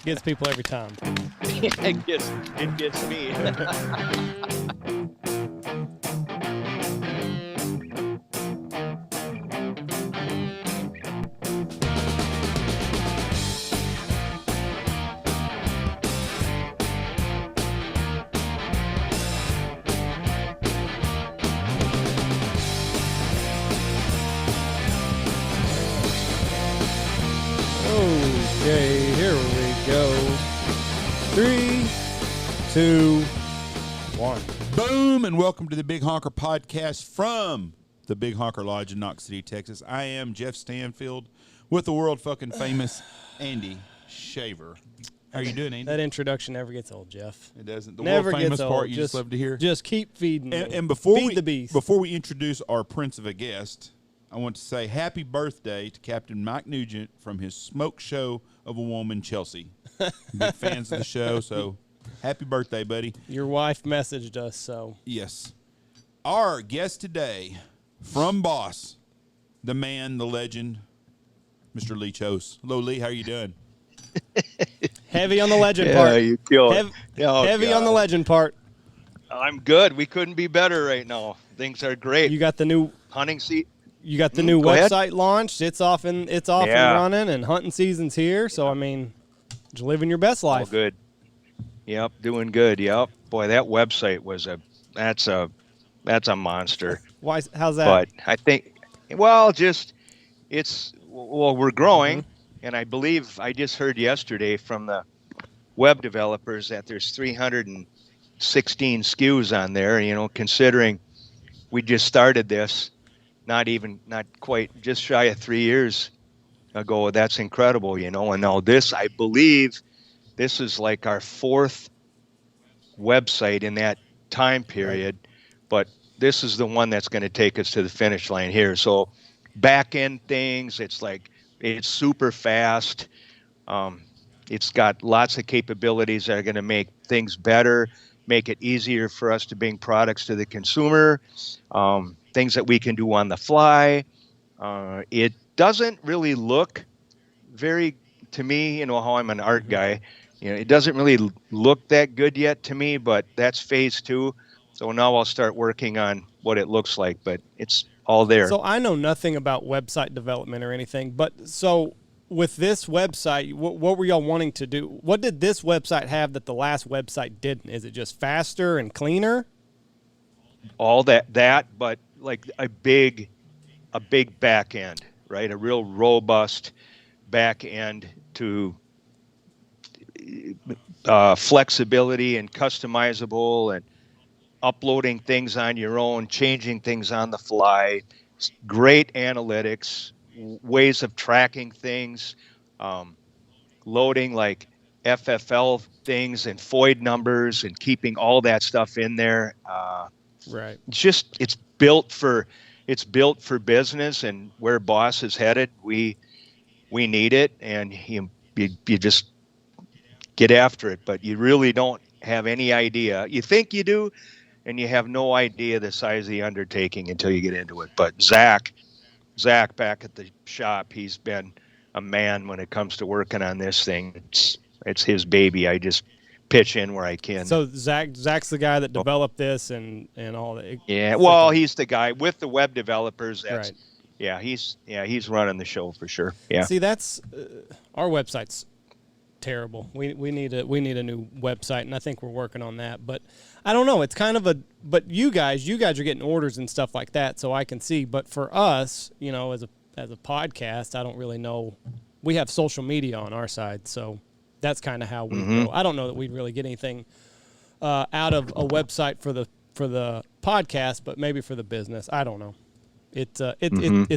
Gets people every time. It gets me. Okay, here we go. 3, 2, 1. Boom, and welcome to the Big Honker podcast from the Big Honker Lodge in Knox City, Texas. I am Jeff Stanfield with the world fucking famous Andy Shaver. How are you doing, Andy? That introduction never gets old, Jeff. It doesn't. The Never world famous gets old. part you just love to hear. Just keep feeding me. And before Feed the beast. before we introduce our prince of a guest, I want to say happy birthday to Captain Mike Nugent from his smoke show of a woman, Chelsea. Big fans of the show, so happy birthday, buddy. Your wife messaged us, so. Yes. Our guest today from Boss, the man, the legend, Mr. Lee Kjos. Hello, Lee. How are you doing? Heavy on the legend part. Yeah, you kill it. Heavy on the legend part. I'm good. We couldn't be better right now. Things are great. You got the new Hunting seat. You got the new Go ahead. website launched. It's off and running, and hunting season's here. So I mean, just living your best All life. good. Yep, doing good. Yep. Boy, that website was that's a monster. Why? How's that? But I think, well, we're growing, and I believe I just heard yesterday from the web developers that there's 316 SKUs on there. You know, considering we just started this, not quite, just shy of 3 years ago. That's incredible, you know. And now this, I believe, this is like our fourth website in that time period, but this is the one that's going to take us to the finish line here. So back end things, it's super fast. It's got lots of capabilities that are going to make things better, make it easier for us to bring products to the consumer, things that we can do on the fly. It doesn't really look very, to me, you know how I'm an art guy, you know, it doesn't really look that good yet to me, but that's phase 2. So now I'll start working on what it looks like, but it's all there. So I know nothing about website development or anything, but so with this website, what were y'all wanting to do? What did this website have that the last website didn't? Is it just faster and cleaner? All that, but like a big back end, right? A real robust back end to flexibility and customizable and uploading things on your own, changing things on the fly, great analytics, ways of tracking things, loading like FFL things and FOID numbers and keeping all that stuff in there. Right. It's built for business, and where Boss is headed, we need it, and you just get after it, but you really don't have any idea. You think you do, and you have no idea the size of the undertaking until you get into it. But Zach back at the shop, he's been a man when it comes to working on this thing. It's his baby. I just pitch in where I can. So Zach's the guy that developed this and all that. Yeah, well, he's the guy with the web developers. That's right. Yeah, he's running the show for sure. Yeah. See, that's our website's terrible. We need a new website, and I think we're working on that. But I don't know. It's kind of but you guys are getting orders and stuff like that, so I can see. But for us, you know, as a podcast, I don't really know. We have social media on our side, so that's kind of how we go. I don't know that we'd really get anything out of a website for the podcast, but maybe for the business. I don't know. It's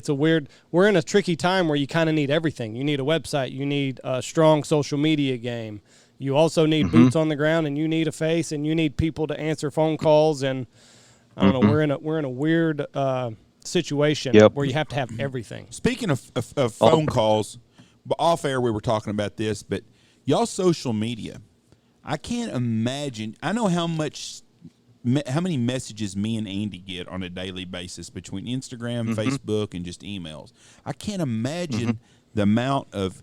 a weird. We're in a tricky time where you kind of need everything. You need a website. You need a strong social media game. You also need boots on the ground, and you need a face, and you need people to answer phone calls. And I don't know. We're in a weird situation where you have to have everything. Speaking of phone calls, off air we were talking about this, but y'all social media, I can't imagine. I know how much how many messages me and Andy get on a daily basis between Instagram, Facebook, and just emails. I can't imagine the amount of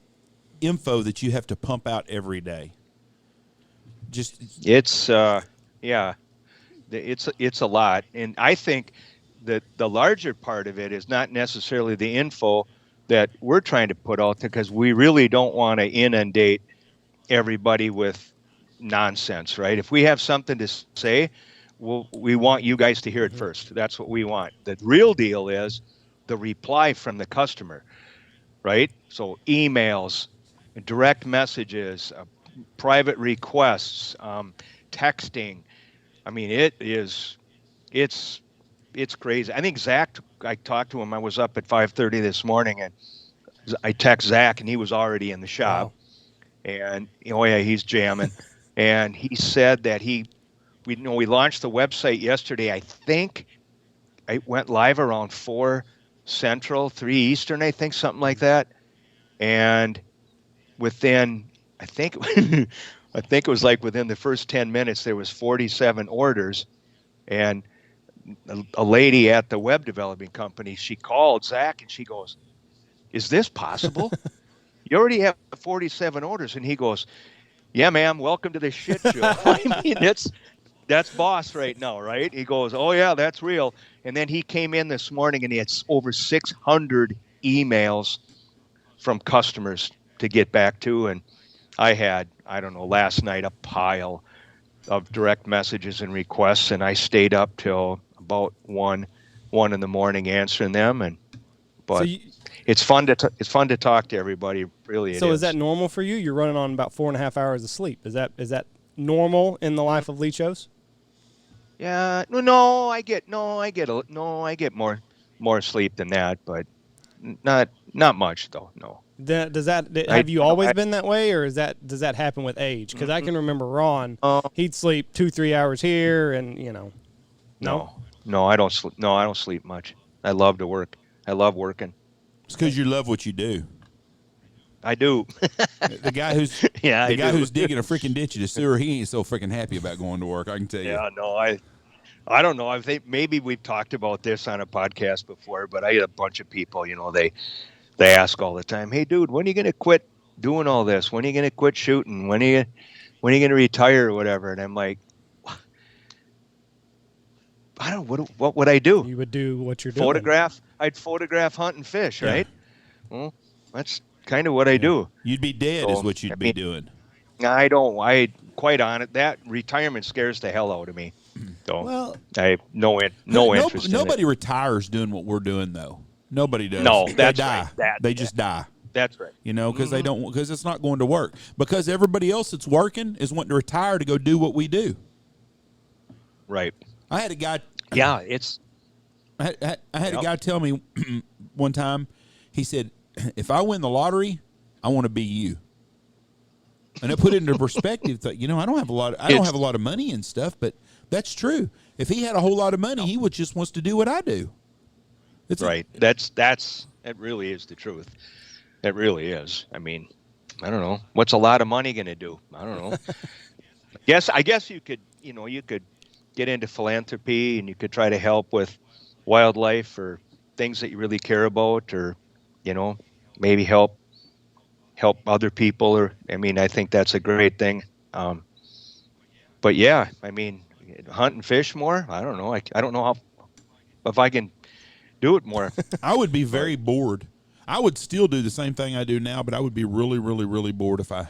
info that you have to pump out every day. It's it's a lot, and I think that the larger part of it is not necessarily the info that we're trying to put out there, because we really don't want to inundate everybody with nonsense, right? If we have something to say, we want you guys to hear it first. That's what we want. The real deal is the reply from the customer, right? So emails, direct messages, private requests, texting. I mean, it's crazy. I think Zach, I talked to him. I was up at 5:30 this morning, and I text Zach, and he was already in the shop. Wow. And he's jamming. And he said that we launched the website yesterday. I think it went live around 4 Central, 3 Eastern, I think, something like that. And within, I think it was like within the first 10 minutes, there was 47 orders. And a lady at the web developing company, she called Zach and she goes, "Is this possible? You already have 47 orders." And he goes, "Yeah, ma'am, welcome to the shit show." I mean, that's boss right now, right? He goes, "Oh yeah, that's real." And then he came in this morning and he had over 600 emails from customers to get back to. And I had, I don't know, last night a pile of direct messages and requests, and I stayed up till about one in the morning answering them. But it's fun to talk to everybody. Really, So is that normal for you? You're running on about 4.5 hours of sleep. Is that normal in the life of Kjos? Yeah, I get more sleep than that, but not much though. No. Have you always been that way, or does that happen with age? Because I can remember Ron, he'd sleep 2-3 hours here, and No, I don't sleep. No, I don't sleep much. I love to work. I love working. It's because you love what you do. I do. The guy who's who's digging a freaking ditch in the sewer, he ain't so freaking happy about going to work. I can tell you. Yeah, no, I don't know. I think maybe we've talked about this on a podcast before, but I get a bunch of people. They ask all the time, "Hey, dude, when are you going to quit doing all this? When are you going to quit shooting? When are you going to retire or whatever?" And I'm like, I don't know, what would I do? You would do what you're doing. I'd photograph, hunt, and fish, right? Well, that's kind of what I do. You'd be dead is what you'd be doing. I don't. Quite honest, that retirement scares the hell out of me. So I have no interest in it. Nobody retires doing what we're doing, though. Nobody does. No, they die. They just die. That's right. Because it's not going to work. Because everybody else that's working is wanting to retire to go do what we do. Right. I had a guy. Yeah, I had a guy tell me one time. He said, "If I win the lottery, I want to be you." And I put it into perspective. That I don't have a lot of money and stuff, but that's true. If he had a whole lot of money, he would just wants to do what I do. It's right. That really is the truth. It really is. I mean, I don't know. What's a lot of money going to do? I don't know. I guess you could get into philanthropy, and you could try to help with wildlife or things that you really care about, or maybe help other people. Or I think that's a great thing. But yeah, hunt and fish more. I don't know. I don't know if I can do it more. I would be very bored. I would still do the same thing I do now, but I would be really, really, really bored if I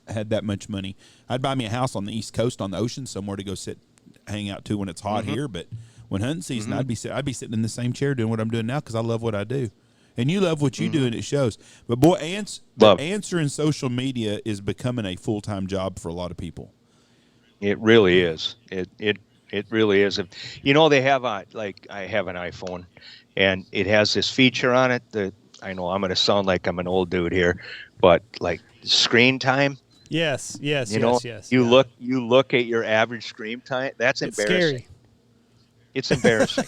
had that much money. I'd buy me a house on the East Coast on the ocean somewhere to go hang out to when it's hot here. But when hunting season, I'd be sitting in the same chair doing what I'm doing now because I love what I do. And you love what you do, and it shows. But boy, answering social media is becoming a full-time job for a lot of people. It really is. It really is. They have I have an iPhone, and it has this feature on it that, I know I'm going to sound like I'm an old dude here, but like screen time. Yes. You look at your average screen time. That's embarrassing. Scary. It's embarrassing,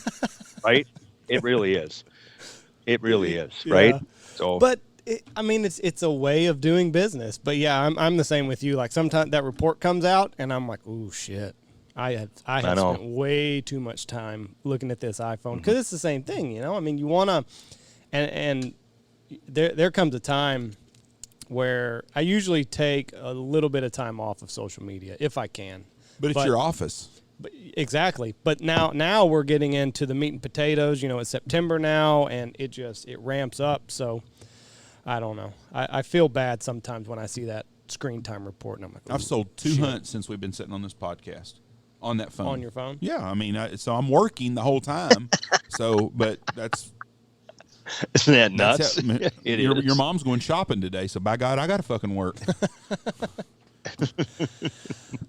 right? It really is. It really is, right? Yeah. So, but it's a way of doing business. But yeah, I'm the same with you. Like sometimes that report comes out, and I'm like, "Ooh, shit." I have know. spent way too much time looking at this iPhone because it's the same thing, you know. I mean, you want to, and there comes a time where I usually take a little bit of time off of social media if I can. But it's your office. But exactly. But now we're getting into the meat and potatoes. You know, it's September now, and it ramps up. So I don't know. I feel bad sometimes when I see that screen time report, and I'm like, I've sold 2 hunts since we've been sitting on this podcast on that phone. On your phone? Yeah, I mean, so I'm working the whole time. But that's Isn't that nuts? Your mom's going shopping today, so by God, I got to fucking work.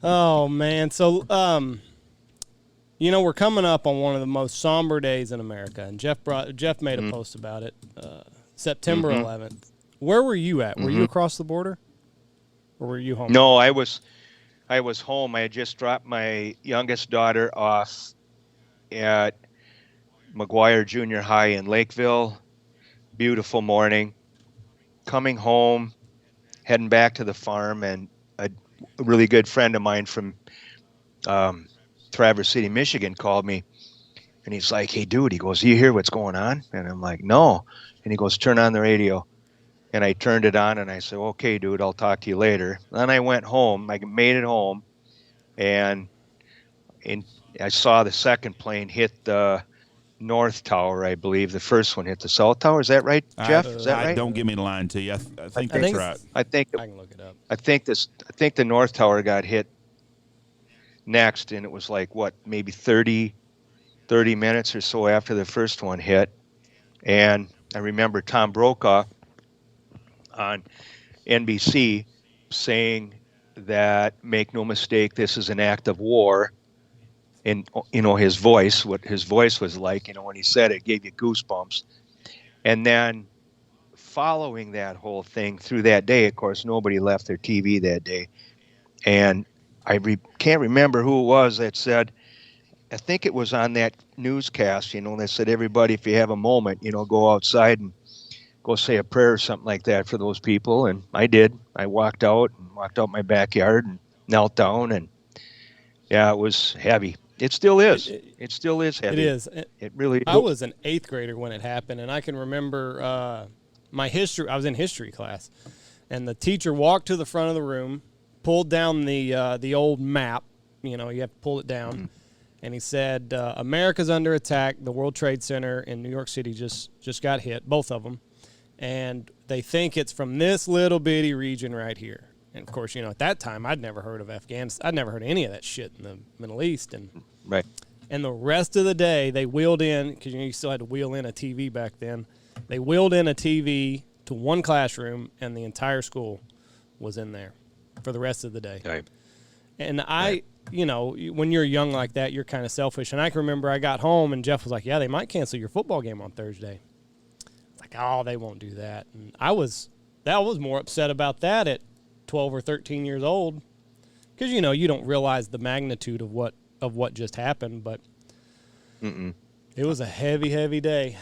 Oh man, so you know, we're coming up on one of the most somber days in America, and Jeff made a post about it. September 11th. Where were you at? Were you across the border, or were you home? No, I was home. I had just dropped my youngest daughter off at McGuire Junior High in Lakeville. Beautiful morning. Coming home, heading back to the farm, and a really good friend of mine from Traverse City, Michigan called me, and he's like, "Hey, dude," he goes, "You hear what's going on?" And I'm like, "No." And he goes, "Turn on the radio." And I turned it on, and I said, "Okay, dude, I'll talk to you later." Then I went home. I made it home, and I saw the second plane hit the North Tower, I believe. The first one hit the South Tower. Is that right, Jeff? Is that right? Don't give me lying to you. I think that's right. I can look it up. I think the North Tower got hit next, and it was like maybe 30 minutes or so after the first one hit. And I remember Tom Brokaw on NBC saying that, make no mistake, this is an act of war. And, you know, what his voice was like, you know, when he said it, gave you goosebumps. And then following that whole thing through that day, of course, nobody left their TV that day. And I can't remember who it was that said, I think it was on that newscast, you know, they said, everybody, if you have a moment, you know, go outside and go say a prayer or something like that for those people. And I did. I walked out my backyard and knelt down, and yeah, it was heavy. It still is. It still is heavy. It is. It really is. I was an 8th grader when it happened, and I can remember my history. I was in history class, and the teacher walked to the front of the room, pulled down the old map. You know, you have to pull it down, and he said, "America's under attack. The World Trade Center in New York City just got hit, both of them, and they think it's from this little bitty region right here." And of course, you know, at that time, I'd never heard of Afghanistan. I'd never heard of any of that shit in the Middle East. And right. And the rest of the day, they wheeled in, because you still had to wheel in a TV back then. They wheeled in a TV to one classroom, and the entire school was in there for the rest of the day. Right. And you know, when you're young like that, you're kind of selfish. And I can remember I got home, and Jeff was like, "Yeah, they might cancel your football game on Thursday." Like, "Oh, they won't do that." And I was more upset about that at 12 or 13 years old, because, you know, you don't realize the magnitude of what just happened, but it was a heavy day.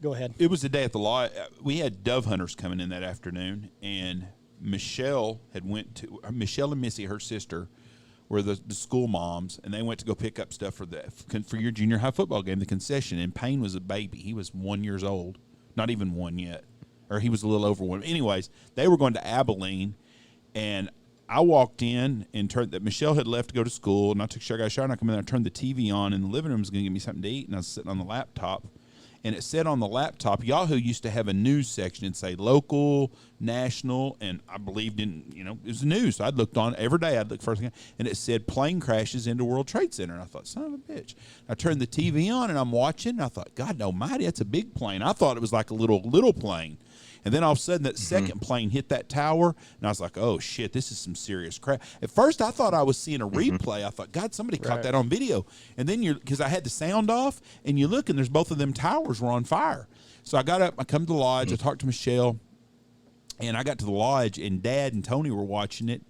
Go ahead. It was the day at the law. We had dove hunters coming in that afternoon, and Michelle and Missy, her sister, were the school moms, and they went to go pick up stuff for your junior high football game, the concession, and Payne was a baby. He was 1 year old, not even one yet, or he was a little over one. Anyways, they were going to Abilene. And I walked in and turned that Michelle had left to go to school, and I took sure I got a shower, and I come in there and turned the TV on, and the living room was going to give me something to eat, and I was sitting on the laptop, and it said on the laptop, Yahoo used to have a news section and say local, national, and I believed in, you know, it was the news. So I'd looked on every day. I'd look first thing, and it said plane crashes into World Trade Center, and I thought, son of a bitch. I turned the TV on, and I'm watching, and I thought, God almighty, that's a big plane. I thought it was like a little plane. And then all of a sudden, that second plane hit that tower, and I was like, oh, shit, this is some serious crap. At first, I thought I was seeing a replay. I thought, God, somebody caught that on video. And then because I had the sound off, and you look, and there's both of them towers were on fire. So I got up, I come to the lodge, I talked to Michelle, and I got to the lodge, and Dad and Tony were watching it,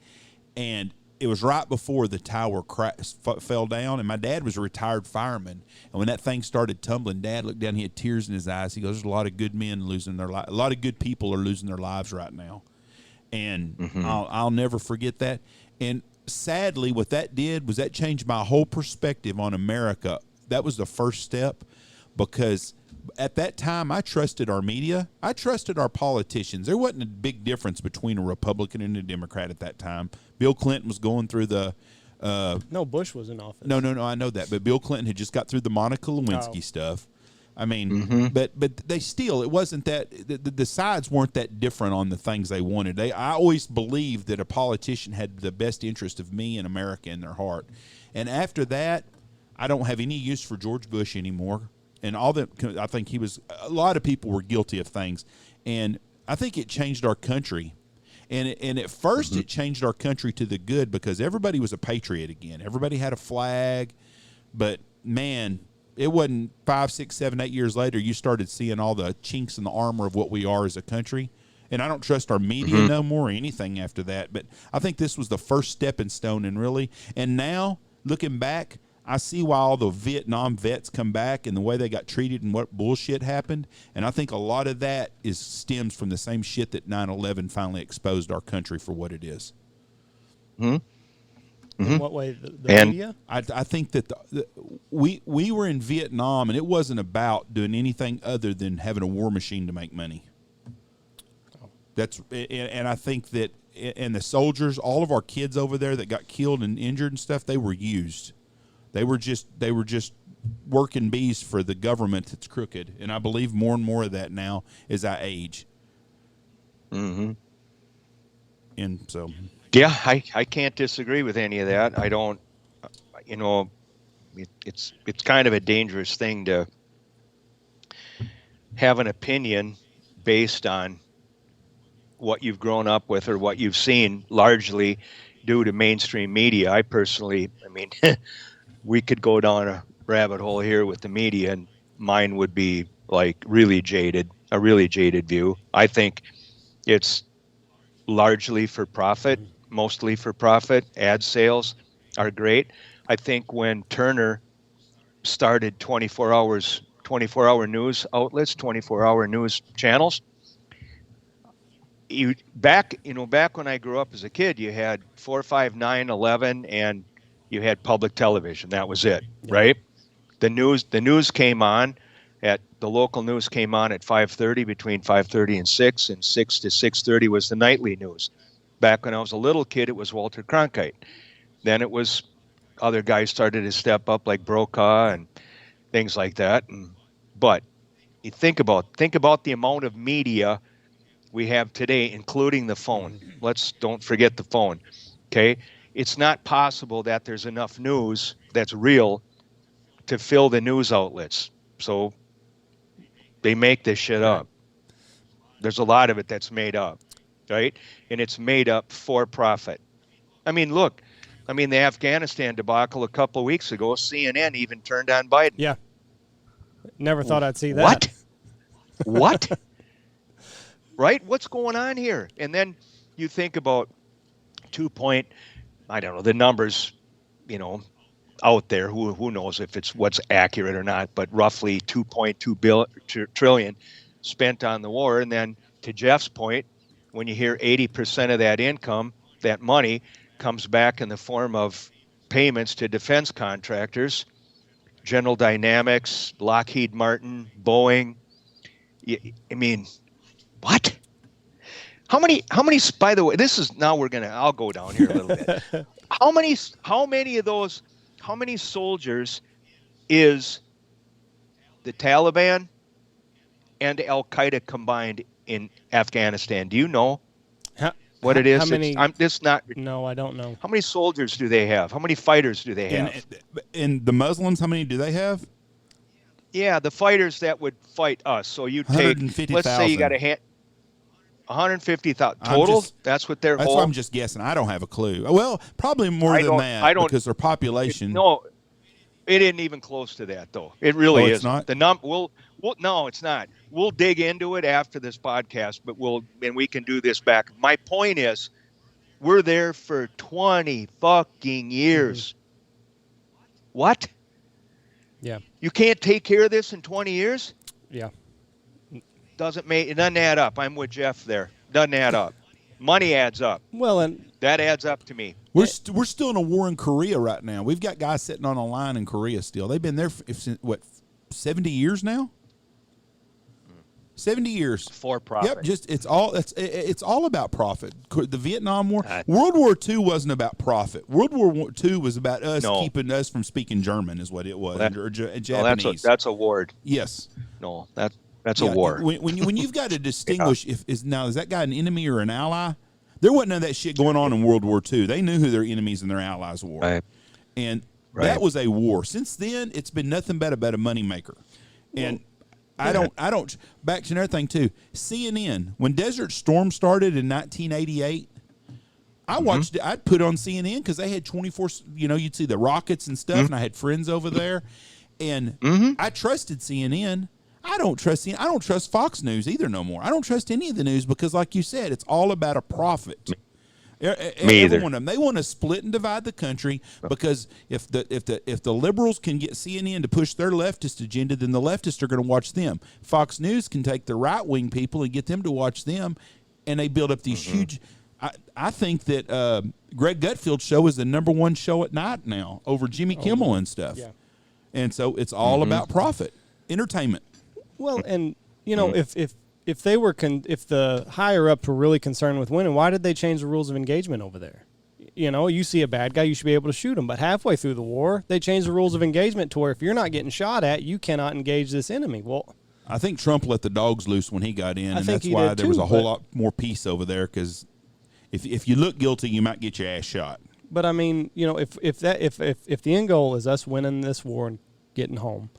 and it was right before the tower fell down, and my dad was a retired fireman. And when that thing started tumbling, Dad looked down, he had tears in his eyes. He goes, there's a lot of good men losing their lives. A lot of good people are losing their lives right now. And I'll never forget that. And sadly, what that did was that changed my whole perspective on America. That was the first step, because at that time I trusted our media. I trusted our politicians. There wasn't a big difference between a Republican and a Democrat at that time. Bill Clinton was going through the no, Bush was in office. No, I know that. But Bill Clinton had just got through the Monica Lewinsky stuff. I mean, but they still, it wasn't that, the sides weren't that different on the things they wanted. I always believed that a politician had the best interest of me and America in their heart. And after that, I don't have any use for George Bush anymore. And all that, I think a lot of people were guilty of things. And I think it changed our country. And at first it changed our country to the good, because everybody was a patriot again. Everybody had a flag. But, man, it wasn't 5, 6, 7, 8 years later you started seeing all the chinks in the armor of what we are as a country. And I don't trust our media no more or anything after that. But I think this was the first stepping stone, and now, looking back, I see why all the Vietnam vets come back and the way they got treated and what bullshit happened. And I think a lot of that stems from the same shit that 9/11 finally exposed our country for what it is. In what way? The media? I think that we were in Vietnam, and it wasn't about doing anything other than having a war machine to make money. And I think that, and the soldiers, all of our kids over there that got killed and injured and stuff, they were used. They were just working bees for the government that's crooked, and I believe more and more of that now as I age. And so, yeah, I can't disagree with any of that. I don't, it's kind of a dangerous thing to have an opinion based on what you've grown up with or what you've seen, largely due to mainstream media. I personally, we could go down a rabbit hole here with the media, and mine would be like a really jaded view. I think it's largely for profit, mostly for profit. Ad sales are great. I think when Turner started 24-hour news outlets, 24-hour news channels, back when I grew up as a kid, you had 4, 5, 9, 11, and you had public television. That was it, right? The news came on the local news came on at 5:30, between 5:30 and 6, and 6 to 6:30 was the nightly news. Back when I was a little kid, it was Walter Cronkite. Then it was other guys started to step up, like Brokaw and things like that. But you think about the amount of media we have today, including the phone. Don't forget the phone, okay? It's not possible that there's enough news that's real to fill the news outlets. So they make this shit up. There's a lot of it that's made up, right? And it's made up for profit. Look, the Afghanistan debacle a couple of weeks ago, CNN even turned on Biden. Yeah. Never thought I'd see that. What? Right? What's going on here? And then you think about the numbers, out there. Who knows if it's what's accurate or not, but roughly 2.2 trillion spent on the war. And then to Jeff's point, when you hear 80% of that income, that money comes back in the form of payments to defense contractors, General Dynamics, Lockheed Martin, Boeing. What? How many, by the way, I'll go down here a little bit. How many soldiers is the Taliban and Al-Qaeda combined in Afghanistan? Do you know what it is? No, I don't know. How many soldiers do they have? How many fighters do they have? And the Muslims, how many do they have? Yeah, the fighters that would fight us. So you take, let's say you got 150,000 total. That's what they're. That's what I'm just guessing. I don't have a clue. Well, probably more than that because their population. It isn't even close to that, though. It really is. It's not? No, it's not. We'll dig into it after this podcast, but we can do this back. My point is, we're there for 20 fucking years. What? Yeah. You can't take care of this in 20 years? Yeah. It doesn't add up. I'm with Jeff there. Doesn't add up. Money adds up. Well, and that adds up to me. We're still in a war in Korea right now. We've got guys sitting on a line in Korea still. They've been there for, what, 70 years now? 70 years for profit. Yep, just it's all about profit. The Vietnam War, World War II wasn't about profit. World War II was about us keeping us from speaking German, is what it was, or Japanese. That's a war. Yes. No, that's a war. When you've got to distinguish is that guy an enemy or an ally? There wasn't none of that shit going on in World War II. They knew who their enemies and their allies were, right. And that was a war. Since then, it's been nothing but about a moneymaker, and. I don't. Back to another thing too. CNN, when Desert Storm started in 1988, I watched it. I'd put on CNN because they had 24. You'd see the rockets and stuff, and I had friends over there, and I trusted CNN. I don't trust CNN. I don't trust Fox News either no more. I don't trust any of the news because, like you said, it's all about a profit. Me either. Every one of them. They want to split and divide the country because if the liberals can get CNN to push their leftist agenda, then the leftists are going to watch them. Fox News can take the right wing people and get them to watch them, and they build up these huge. I think that Greg Gutfield's show is the #1 show at night now over Jimmy Kimmel and stuff, and so it's all about profit, entertainment. Well, and if they were if the higher ups were really concerned with winning, why did they change the rules of engagement over there? You see a bad guy, you should be able to shoot him. But halfway through the war, they changed the rules of engagement to where if you're not getting shot at, you cannot engage this enemy. Well, I think Trump let the dogs loose when he got in, and that's why there was a whole lot more peace over there. Because if you look guilty, you might get your ass shot. But I mean, if the end goal is us winning this war and getting home,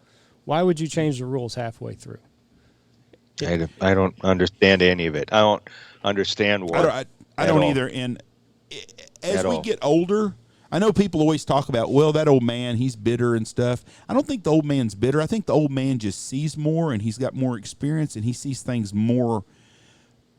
why would you change the rules halfway through? I don't understand any of it. I don't understand war. I don't either. And as we get older, I know people always talk about, well, that old man, he's bitter and stuff. I don't think the old man's bitter. I think the old man just sees more, and he's got more experience, and he sees things more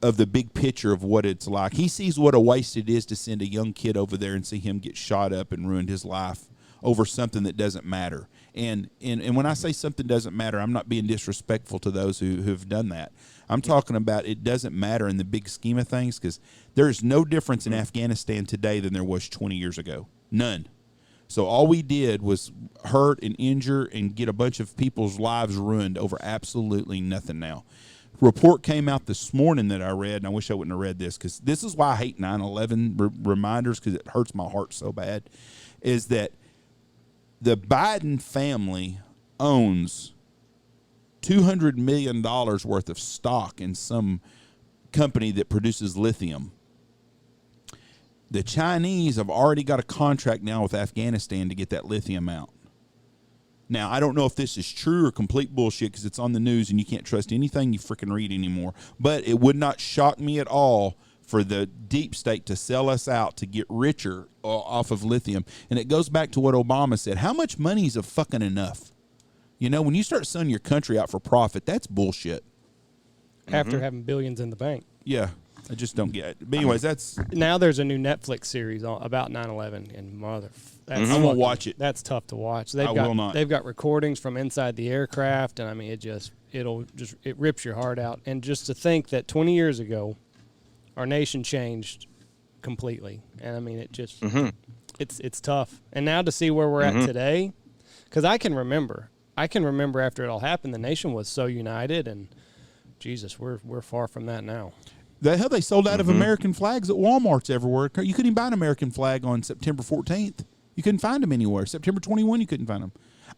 of the big picture of what it's like. He sees what a waste it is to send a young kid over there and see him get shot up and ruined his life over something that doesn't matter. And when I say something doesn't matter, I'm not being disrespectful to those who've done that. I'm talking about it doesn't matter in the big scheme of things, because there's no difference in Afghanistan today than there was 20 years ago. None. So all we did was hurt and injure and get a bunch of people's lives ruined over absolutely nothing now. Report came out this morning that I read, and I wish I wouldn't have read this, because this is why I hate 9/11 reminders, because it hurts my heart so bad, is that the Biden family owns $200 million worth of stock in some company that produces lithium. The Chinese have already got a contract now with Afghanistan to get that lithium out. Now, I don't know if this is true or complete bullshit, because it's on the news and you can't trust anything you freaking read anymore. But it would not shock me at all for the deep state to sell us out to get richer off of lithium. And it goes back to what Obama said. How much money is fucking enough? When you start selling your country out for profit, that's bullshit. After having billions in the bank. Yeah, I just don't get it. But anyways, that's... Now there's a new Netflix series about 9/11, and I won't watch it. That's tough to watch. Will not. They've got recordings from inside the aircraft, and I mean, it rips your heart out. And just to think that 20 years ago, our nation changed completely, and I mean, it just it's tough. And now to see where we're at today, because I can remember after it all happened, the nation was so united, and Jesus, we're far from that now. They sold out of American flags at Walmarts everywhere. You couldn't even buy an American flag on September 14th. You couldn't find them anywhere. September 21, you couldn't find them.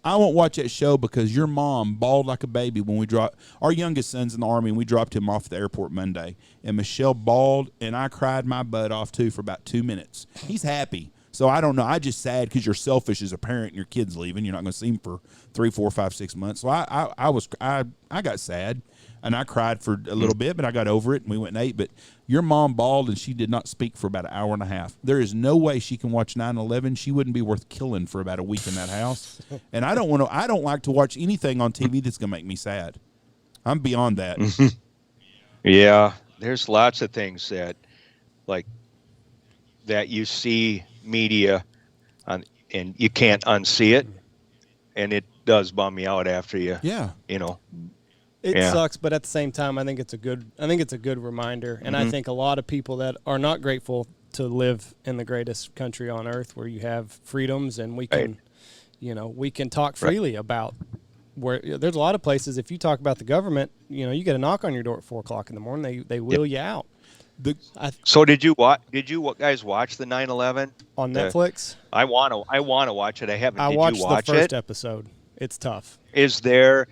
I won't watch that show because your mom bawled like a baby when we dropped our youngest son's in the Army, and we dropped him off at the airport Monday. And Michelle bawled, and I cried my butt off too for about 2 minutes. He's happy. So I don't know. I just sad because you're selfish as a parent and your kid's leaving. You're not going to see him for 3, 4, 5, 6 months. So I got sad. And I cried for a little bit, but I got over it, and we went and ate. But your mom bawled, and she did not speak for about an hour and a half. There is no way she can watch 9/11. She wouldn't be worth killing for about a week in that house. And I don't like to watch anything on TV that's going to make me sad. I'm beyond that. Yeah, there's lots of things that you see media on, and you can't unsee it, and it does bum me out after you. Yeah, It sucks, but at the same time, I think it's a good reminder, and I think a lot of people that are not grateful to live in the greatest country on earth where you have freedoms and we can, we can talk freely about where there's a lot of places. If you talk about the government, you get a knock on your door at 4:00 in the morning. They wheel you out. So did you guys watch the 9/11 on Netflix? I want to watch it. I haven't. I did watched you watch the first it? episode. It's tough. Is there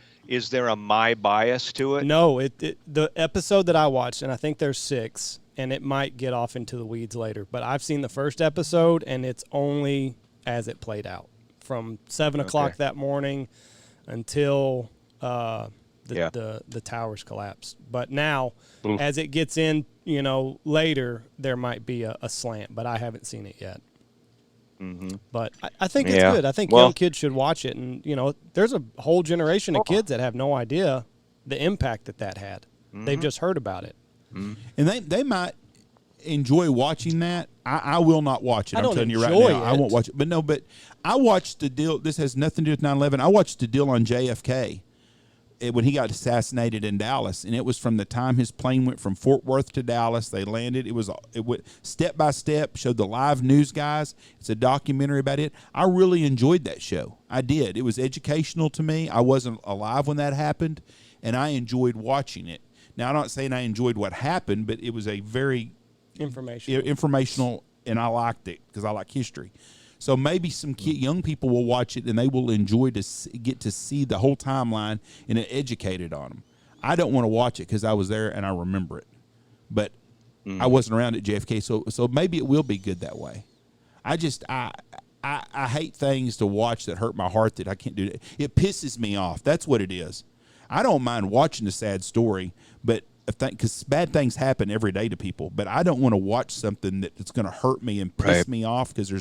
a my bias to it? No, the episode that I watched, and I think there's 6, and it might get off into the weeds later, but I've seen the first episode, and it's only as it played out from 7:00 that morning until the towers collapsed. But now, as it gets in, later, there might be a slant, but I haven't seen it yet. Mm-hmm. But I think it's good. I think young kids should watch it. And, there's a whole generation of kids that have no idea the impact that had. Mm-hmm. They've just heard about it. Mm-hmm. And they might enjoy watching that. I will not watch it. I'm telling you right now. I won't watch it. But I watched the deal. This has nothing to do with 9/11. I watched the deal on JFK. When he got assassinated in Dallas, and it was from the time his plane went from Fort Worth to Dallas. They landed. It went step by step. Showed the live news guys. It's a documentary about it. I really enjoyed that show. I did. It was educational to me. I wasn't alive when that happened, and I enjoyed watching it. Now, I'm not saying I enjoyed what happened, but it was a very informational, and I liked it because I like history. So maybe some young people will watch it and they will enjoy to get to see the whole timeline and it educated on them. I don't want to watch it because I was there and I remember it, but I wasn't around at JFK, so maybe it will be good that way. I hate things to watch that hurt my heart that I can't do. It pisses me off. That's what it is. I don't mind watching a sad story, but because bad things happen every day to people, but I don't want to watch something that's going to hurt me and piss me off because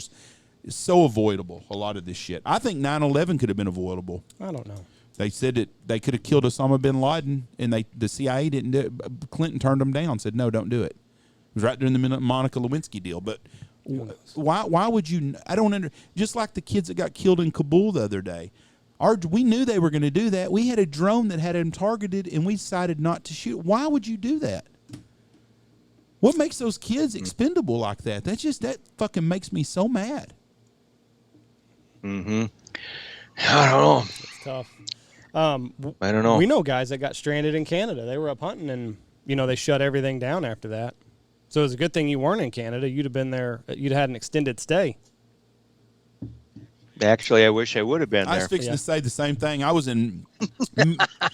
it's so avoidable, a lot of this shit. I think 9/11 could have been avoidable. I don't know. They said that they could have killed Osama bin Laden, and the CIA didn't do it. Clinton turned them down, said, no, don't do it. It was right during the Monica Lewinsky deal. But why would you – I don't – just like the kids that got killed in Kabul the other day. We knew they were going to do that. We had a drone that had them targeted, and we decided not to shoot. Why would you do that? What makes those kids expendable like that? That fucking makes me so mad. Mm-hmm. I don't know. It's tough. I don't know. We know guys that got stranded in Canada. They were up hunting, and they shut everything down after that. So it was a good thing you weren't in Canada. You'd have been there. You'd had an extended stay. Actually, I wish I would have been there. I was fixing to say the same thing. I was in.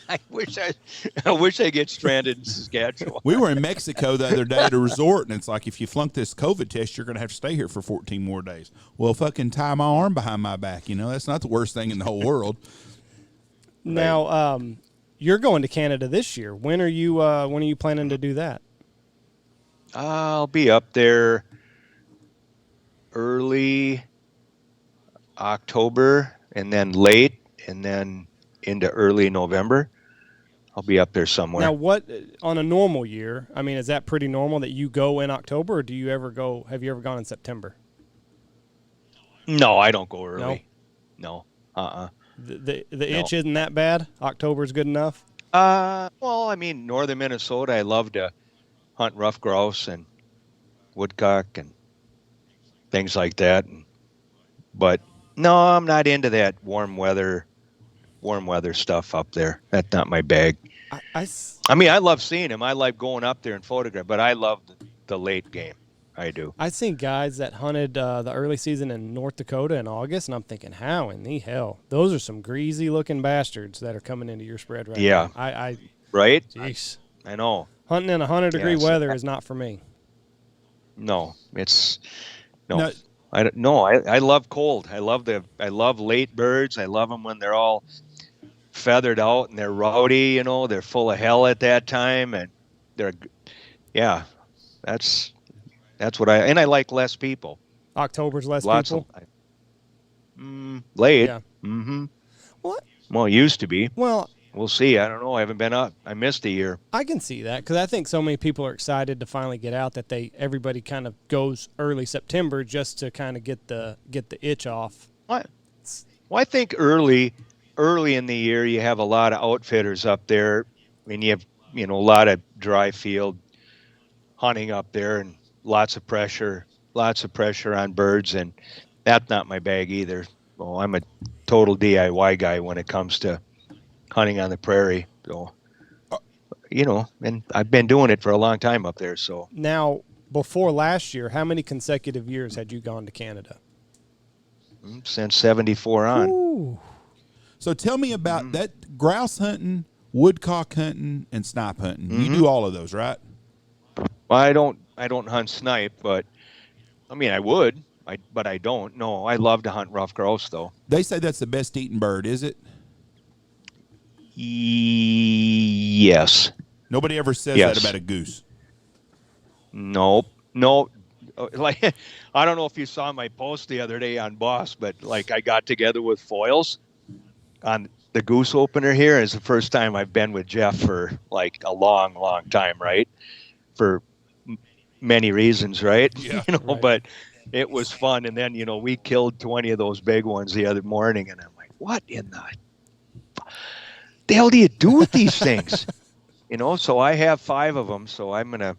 I wish I get stranded in Saskatchewan. We were in Mexico the other day at a resort, and it's like, if you flunk this COVID test, you're going to have to stay here for 14 more days. Well, fucking tie my arm behind my back. That's not the worst thing in the whole world. Now, you're going to Canada this year. When are you planning to do that? I'll be up there early October and then late and then into early November. I'll be up there somewhere. Now, what on a normal year? I mean, is that pretty normal that you go in October, or do you ever go? Have you ever gone in September? No, I don't go early. No. The itch isn't that bad. October's good enough. Well, I mean, northern Minnesota, I love to hunt rough grouse and woodcock and things like that. But no, I'm not into that warm weather stuff up there. That's not my bag. I mean, I love seeing them. I like going up there and photograph, but I love the late game. I do. I've seen guys that hunted the early season in North Dakota in August, and I'm thinking, how in the hell? Those are some greasy-looking bastards that are coming into your spread right now. Yeah. Right? Jeez. I know. Hunting in 100-degree weather is not for me. No, it's no. I love cold. I love late birds. I love them when they're all feathered out and they're rowdy. They're full of hell at that time, and that's what I like less people. October's less Lots people? Late. Yeah. Mm-hmm. What? Well, it used to be. Well, we'll see. I don't know. I haven't been up. I missed a year. I can see that because I think so many people are excited to finally get out that everybody kind of goes early September just to kind of get the itch off. What? Well, I think early in the year you have a lot of outfitters up there, and you have a lot of dry field hunting up there and lots of pressure lots of pressure on birds, and that's not my bag either. Well, I'm a total DIY guy when it comes to hunting on the prairie. So, and I've been doing it for a long time up there. So Now, before last year, how many consecutive years had you gone to Canada? since '74 on. Ooh. So tell me about that grouse hunting, woodcock hunting, and snipe hunting. You do all of those, right? Well, I don't hunt snipe, but I mean I would. But I don't. No, I love to hunt rough grouse though. They say that's the best eating bird, is it? Yes. Nobody ever says Yes. that about a goose. Nope. Like, I don't know if you saw my post the other day on Boss, but like I got together with foils on the goose opener here. It's the first time I've been with Jeff for like a long, long time, right? For many reasons, right? Yeah. Right. But it was fun. And then, we killed 20 of those big ones the other morning. And I'm like, what in the hell do you do with these things? So I have 5 of them. So I'm going to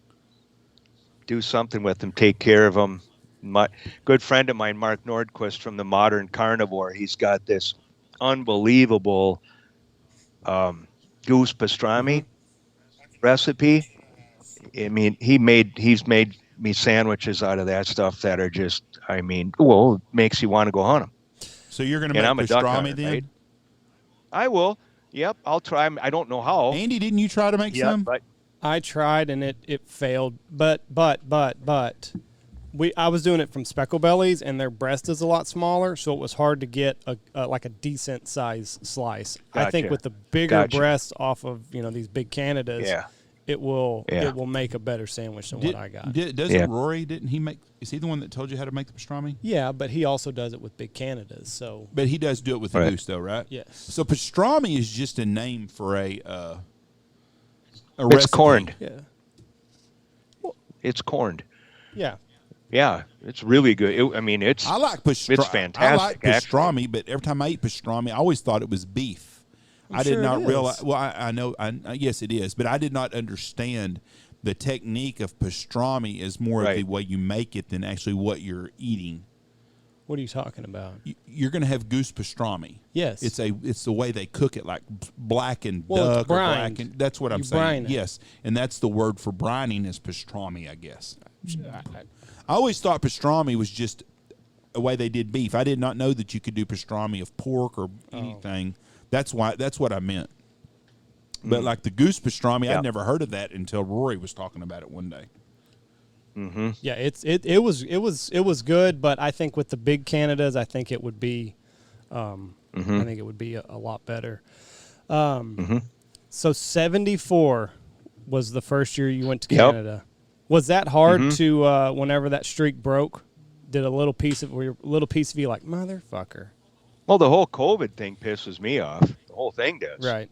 do something with them, take care of them. My good friend of mine, Mark Nordquist from the Modern Carnivore, he's got this unbelievable goose pastrami recipe. I mean, he's made me sandwiches out of that stuff that are just, it makes you want to go hunt them. So you're going to And make I'm a duck pastrami hunter, then? right? I will. Yep, I'll try. I don't know how. Andy, didn't you try to make some? But I tried and it failed, but I was doing it from speckle bellies and their breast is a lot smaller, so it was hard to get like a decent size slice. I think Gotcha. with the bigger Gotcha. breasts off of these big Canadas, yeah, it will Yeah. it will make a better sandwich than what I got. Doesn't Yeah. Rory, didn't he make, is he the one that told you how to make the pastrami? Yeah, but he also does it with big Canadas. So But he does do it with the Right. goose though, right? yes, So pastrami is just a name for a it's recipe. corned. yeah, It's corned. yeah. Yeah, it's really good. It's I like pastrami. It's I fantastic, like pastrami, but every time I eat pastrami, I always thought it was beef. I did sure not it realize. is. Well, I know. Yes, it is, but I did not understand the technique of pastrami is more of Right. the way you make it than actually what you're eating. What are you talking about? You're going to have goose pastrami. Yes. It's the way they cook it, like blackened Well, it's duck or brined. blackened. That's what I'm You saying. brine it. Yes, and that's the word for brining is pastrami, I guess. I always thought pastrami was just a way they did beef. I did not know that you could do pastrami of pork or anything. That's what I meant. But like the goose pastrami, Yeah. I'd never heard of that until Rory was talking about it one day. Yeah, it was good, but I think with the big Canadas, I think it would be, I think it would be a lot better. So 74 was the first year you went to Yep. Canada. Was that hard to whenever that streak broke? Did a little piece of you like motherfucker? Well, the whole COVID thing pisses me off. The whole thing does. Right.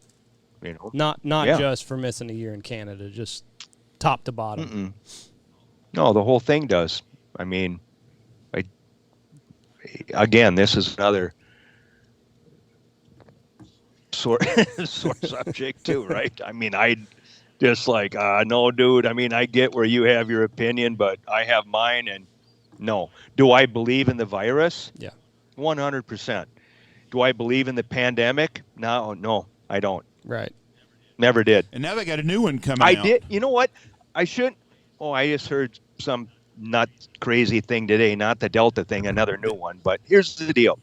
Not Yeah. just for missing a year in Canada, just top to bottom. No, the whole thing does. Again, this is another sore subject too, right? I just like, no, dude. I get where you have your opinion, but I have mine, and no. Do I believe in the virus? Yeah. 100%. Do I believe in the pandemic? No, I don't. Right. Never did. And now they got a new one coming I out. did. You know what? I shouldn't. Oh, I just heard some nut crazy thing today. Not the Delta thing, another new one. But here's the deal.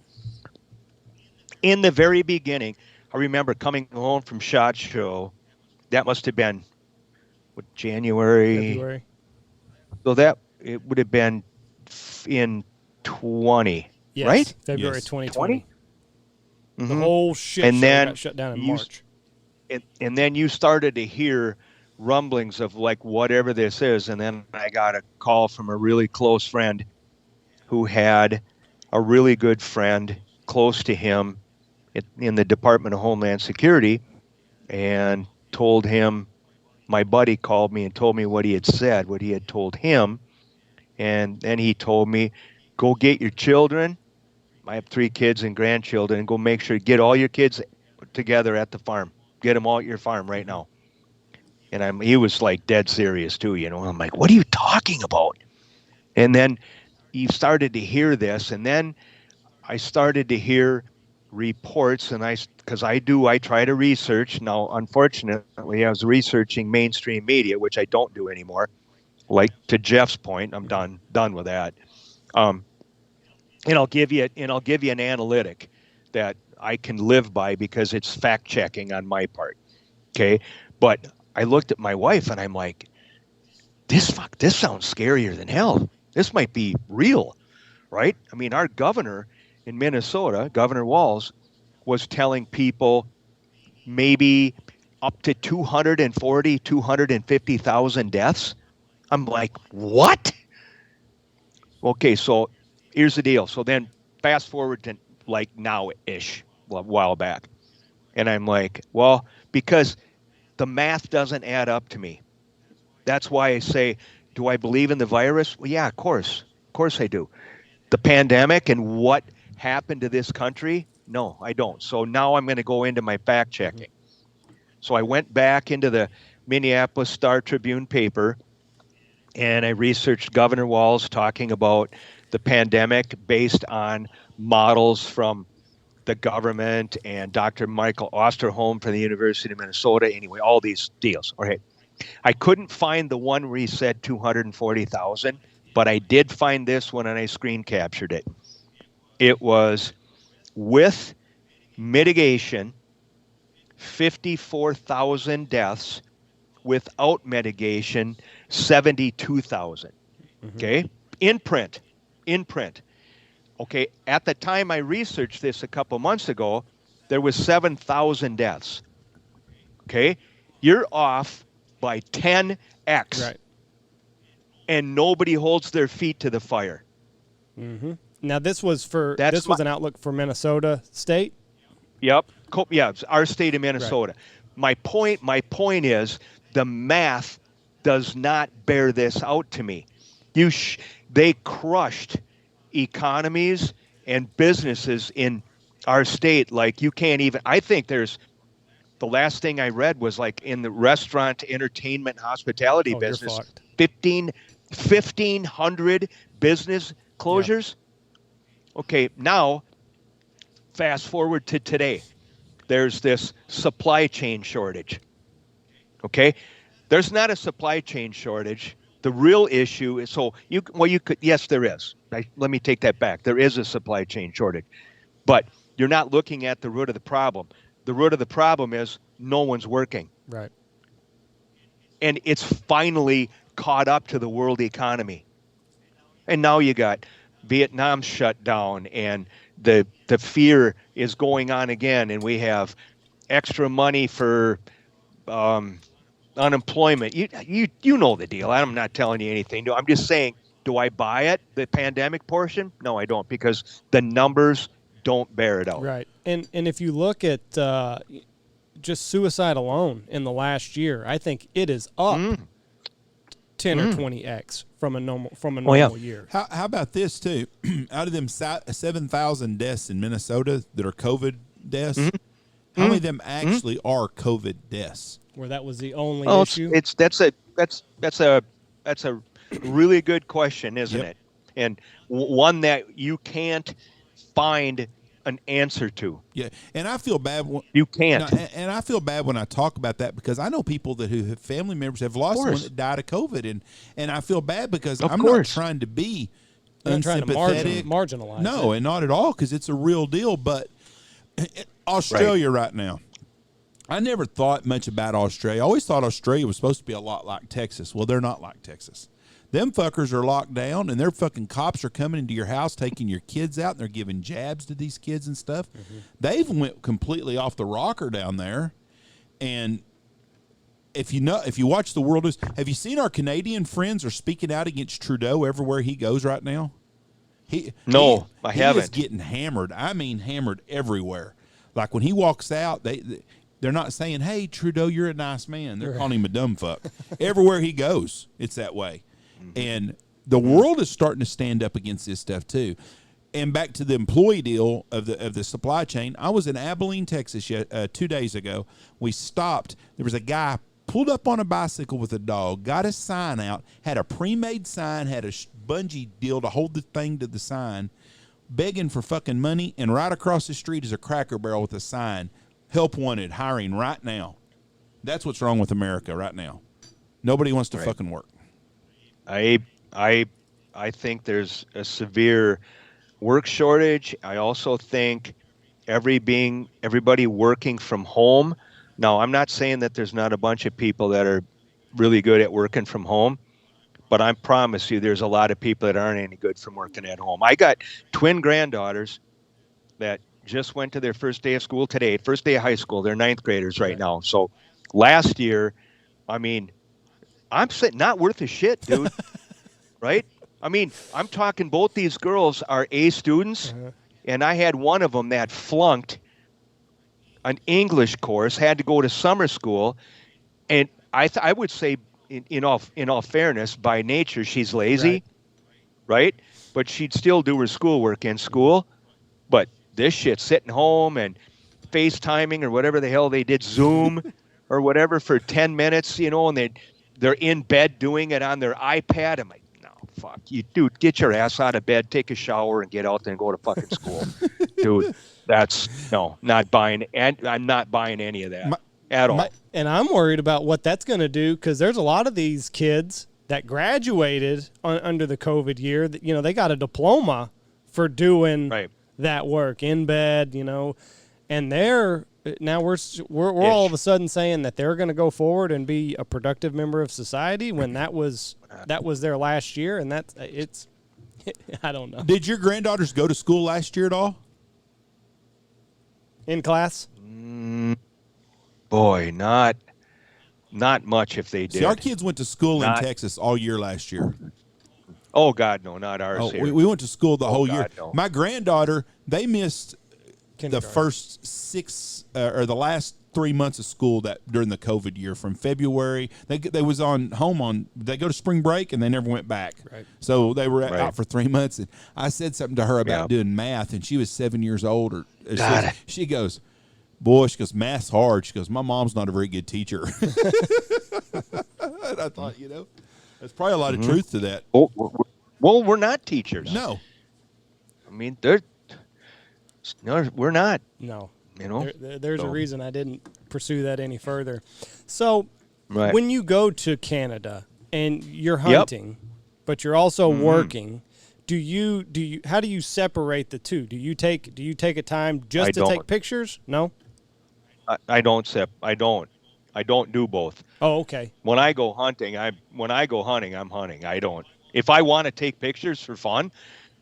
In the very beginning, I remember coming home from SHOT Show. That must have been January. February. So that it would have been in 20, Yes, right? February Yes. 2020. The Mhm. whole shit And show then got shut down in you- March. And then you started to hear rumblings of like whatever this is, and then I got a call from a really close friend who had a really good friend close to him in the Department of Homeland Security, and told him, my buddy called me and told me what he had said, what he had told him, and then he told me, go get your children. I have 3 kids and grandchildren, and go make sure get all your kids together at the farm. Get them all at your farm right now. And he was like dead serious too, I'm like, what are you talking about? And then you started to hear this, and then I started to hear reports, and because I try to research. Now, unfortunately, I was researching mainstream media, which I don't do anymore. Like to Jeff's point, I'm done with that. Um, and I'll give you an analytic that I can live by because it's fact checking on my part. Okay, but I looked at my wife and I'm like, this sounds scarier than hell. This might be real, right? I mean, our governor in Minnesota, Governor Walz, was telling people maybe up to 240, 250,000 deaths. I'm like, what? Okay, so here's the deal. So then fast forward to like now-ish, a while back. And I'm like, well, because the math doesn't add up to me. That's why I say, do I believe in the virus? Well, yeah, of course. Of course I do. The pandemic and what happened to this country? No, I don't. So now I'm going to go into my fact checking. So I went back into the Minneapolis Star-Tribune paper and I researched Governor Walz talking about the pandemic based on models from the government and Dr. Michael Osterholm from the University of Minnesota. Anyway, all these deals. Okay. I couldn't find the one where he said 240,000, but I did find this one and I screen captured it. It was with mitigation, 54,000 deaths. Without mitigation, 72,000. Okay? In print. Okay, at the time I researched this a couple months ago, there was 7,000 deaths. Okay? You're off by 10x. Right. And nobody holds their feet to the fire. Mm-hmm. Now this was was an outlook for Minnesota State? Yep. Yeah, it's our state of Minnesota. Right. My point is the math does not bear this out to me. They crushed economies and businesses in our state like you can't even. I think the last thing I read was like in the restaurant, entertainment, hospitality business, 1,500 business closures. Yep. Okay, now fast forward to today. There's this supply chain shortage. Okay, there's not a supply chain shortage. The real issue is yes, there is. Let me take that back. There is a supply chain shortage, but you're not looking at the root of the problem. The root of the problem is no one's working. Right. And it's finally caught up to the world economy. And now you got Vietnam shut down and the fear is going on again. And we have extra money for unemployment. You know the deal. I'm not telling you anything new. I'm just saying, do I buy it, the pandemic portion? No, I don't, because the numbers don't bear it out. Right. And if you look at just suicide alone in the last year, I think it is up 10 or 20x from a normal year. How about this too? Out of them 7,000 deaths in Minnesota that are COVID deaths, how many of them actually are COVID deaths? Where that was the only issue. That's a really good question, isn't it? And one that you can't find an answer to. Yeah, and I feel bad. You can't. And I feel bad when I talk about that because I know people who have family members have lost someone that died of COVID, and I feel bad because I'm not trying to be unsympathetic, marginalize. No, and not at all, because it's a real deal. But Australia right now, I never thought much about Australia. I always thought Australia was supposed to be a lot like Texas. Well, they're not like Texas. Them fuckers are locked down, and their fucking cops are coming into your house, taking your kids out, and they're giving jabs to these kids and stuff. They've went completely off the rocker down there. And if you watch the world news, have you seen our Canadian friends are speaking out against Trudeau everywhere he goes right now? I haven't. He is getting hammered. I mean, hammered everywhere. Like when he walks out, they're not saying, "Hey, Trudeau, you're a nice man." They're calling him a dumb fuck. Everywhere he goes, it's that way. And the world is starting to stand up against this stuff too. And back to the employee deal of the supply chain. I was in Abilene, Texas 2 days ago. We stopped. There was a guy pulled up on a bicycle with a dog, got a sign out, had a pre-made sign, had a bungee deal to hold the thing to the sign, begging for fucking money, and right across the street is a Cracker Barrel with a sign, help wanted, hiring right now. That's what's wrong with America right now. Nobody wants to fucking work. I think there's a severe work shortage. I also think everybody working from home. Now, I'm not saying that there's not a bunch of people that are really good at working from home, but I promise you there's a lot of people that aren't any good from working at home. I got twin granddaughters that just went to their first day of school today, first day of high school. They're ninth graders right now. So last year, I mean, I'm saying not worth a shit, dude. Right? I mean, I'm talking both these girls are A students, and I had one of them that flunked an English course, had to go to summer school, and I would say, in all fairness, by nature she's lazy, right? But she'd still do her schoolwork in school. But this shit, sitting home and FaceTiming or whatever the hell they did, Zoom or whatever for 10 minutes, and they're in bed doing it on their iPad. I'm like, no, fuck you, dude. Get your ass out of bed, take a shower, and get out there and go to fucking school, dude. Not buying, and I'm not buying any of that at all. And I'm worried about what that's going to do, because there's a lot of these kids that graduated under the COVID year that, they got a diploma for doing that work in bed, and we're all of a sudden saying that they're going to go forward and be a productive member of society when that was their last year, and it's I don't know. Did your granddaughters go to school last year at all? In class? Boy, not much if they did. See, our kids went to school in Texas all year last year. Oh, God, no, not ours here. We went to school the whole year. No. My granddaughter, they missed the first 6 or the last 3 months of school that during the COVID year from February. They was they go to spring break and they never went back. Right. So they were out for 3 months. And I said something to her about doing math, and she was 7 years old. She goes, boy, she goes, math's hard. She goes, my mom's not a very good teacher. And I thought, there's probably a lot of truth to that. Well, we're not teachers. No. I mean, we're not. No. There's a reason I didn't pursue that any further. So when you go to Canada and you're hunting, but you're also working, how do you separate the two? Do you take a time just to take pictures? No? I don't do both. Oh, okay. When I go hunting, I'm hunting. I don't. If I want to take pictures for fun,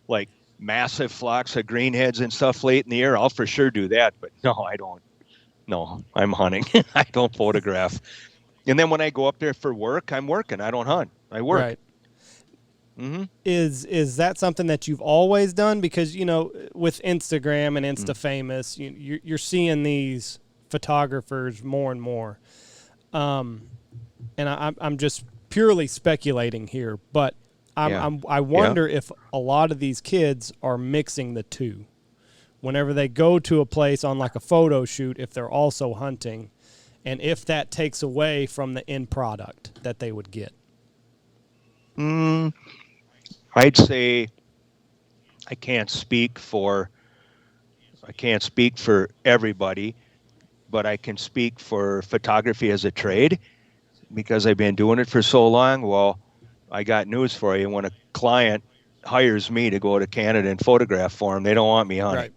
like massive flocks of greenheads and stuff late in the year, I'll for sure do that. But no, I don't. No, I'm hunting. I don't photograph. And then when I go up there for work, I'm working. I don't hunt. I work. Right. Mm-hmm. Is that something that you've always done? Because, with Instagram and Insta Famous, you're seeing these photographers more and more. And I'm just purely speculating here, but I wonder if a lot of these kids are mixing the two. Whenever they go to a place on like a photo shoot, if they're also hunting, and if that takes away from the end product that they would get. I'd say I can't speak for everybody, but I can speak for photography as a trade because I've been doing it for so long. Well, I got news for you. When a client hires me to go to Canada and photograph for them, they don't want me hunting.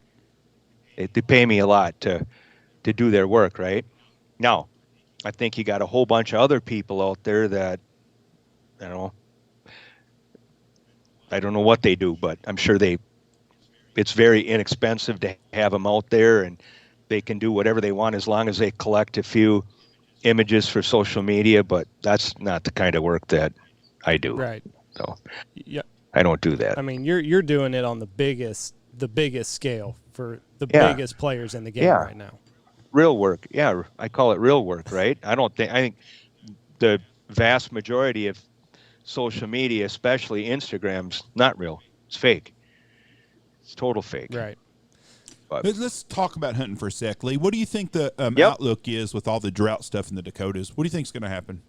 Right. They pay me a lot to do their work, right? Now, I think you got a whole bunch of other people out there that, I don't know what they do, but I'm sure it's very inexpensive to have them out there, and they can do whatever they want as long as they collect a few images for social media, but that's not the kind of work that I do. Right. So I don't do that. I mean, you're doing it on the biggest scale for the biggest players in the game right now. Real work. Yeah, I call it real work, right? I think the vast majority of social media, especially Instagram's not real. It's fake. It's total fake. Right. But Let's talk about hunting for a sec, Lee. What do you think the Yep. outlook is with all the drought stuff in the Dakotas? What do you think is going to happen?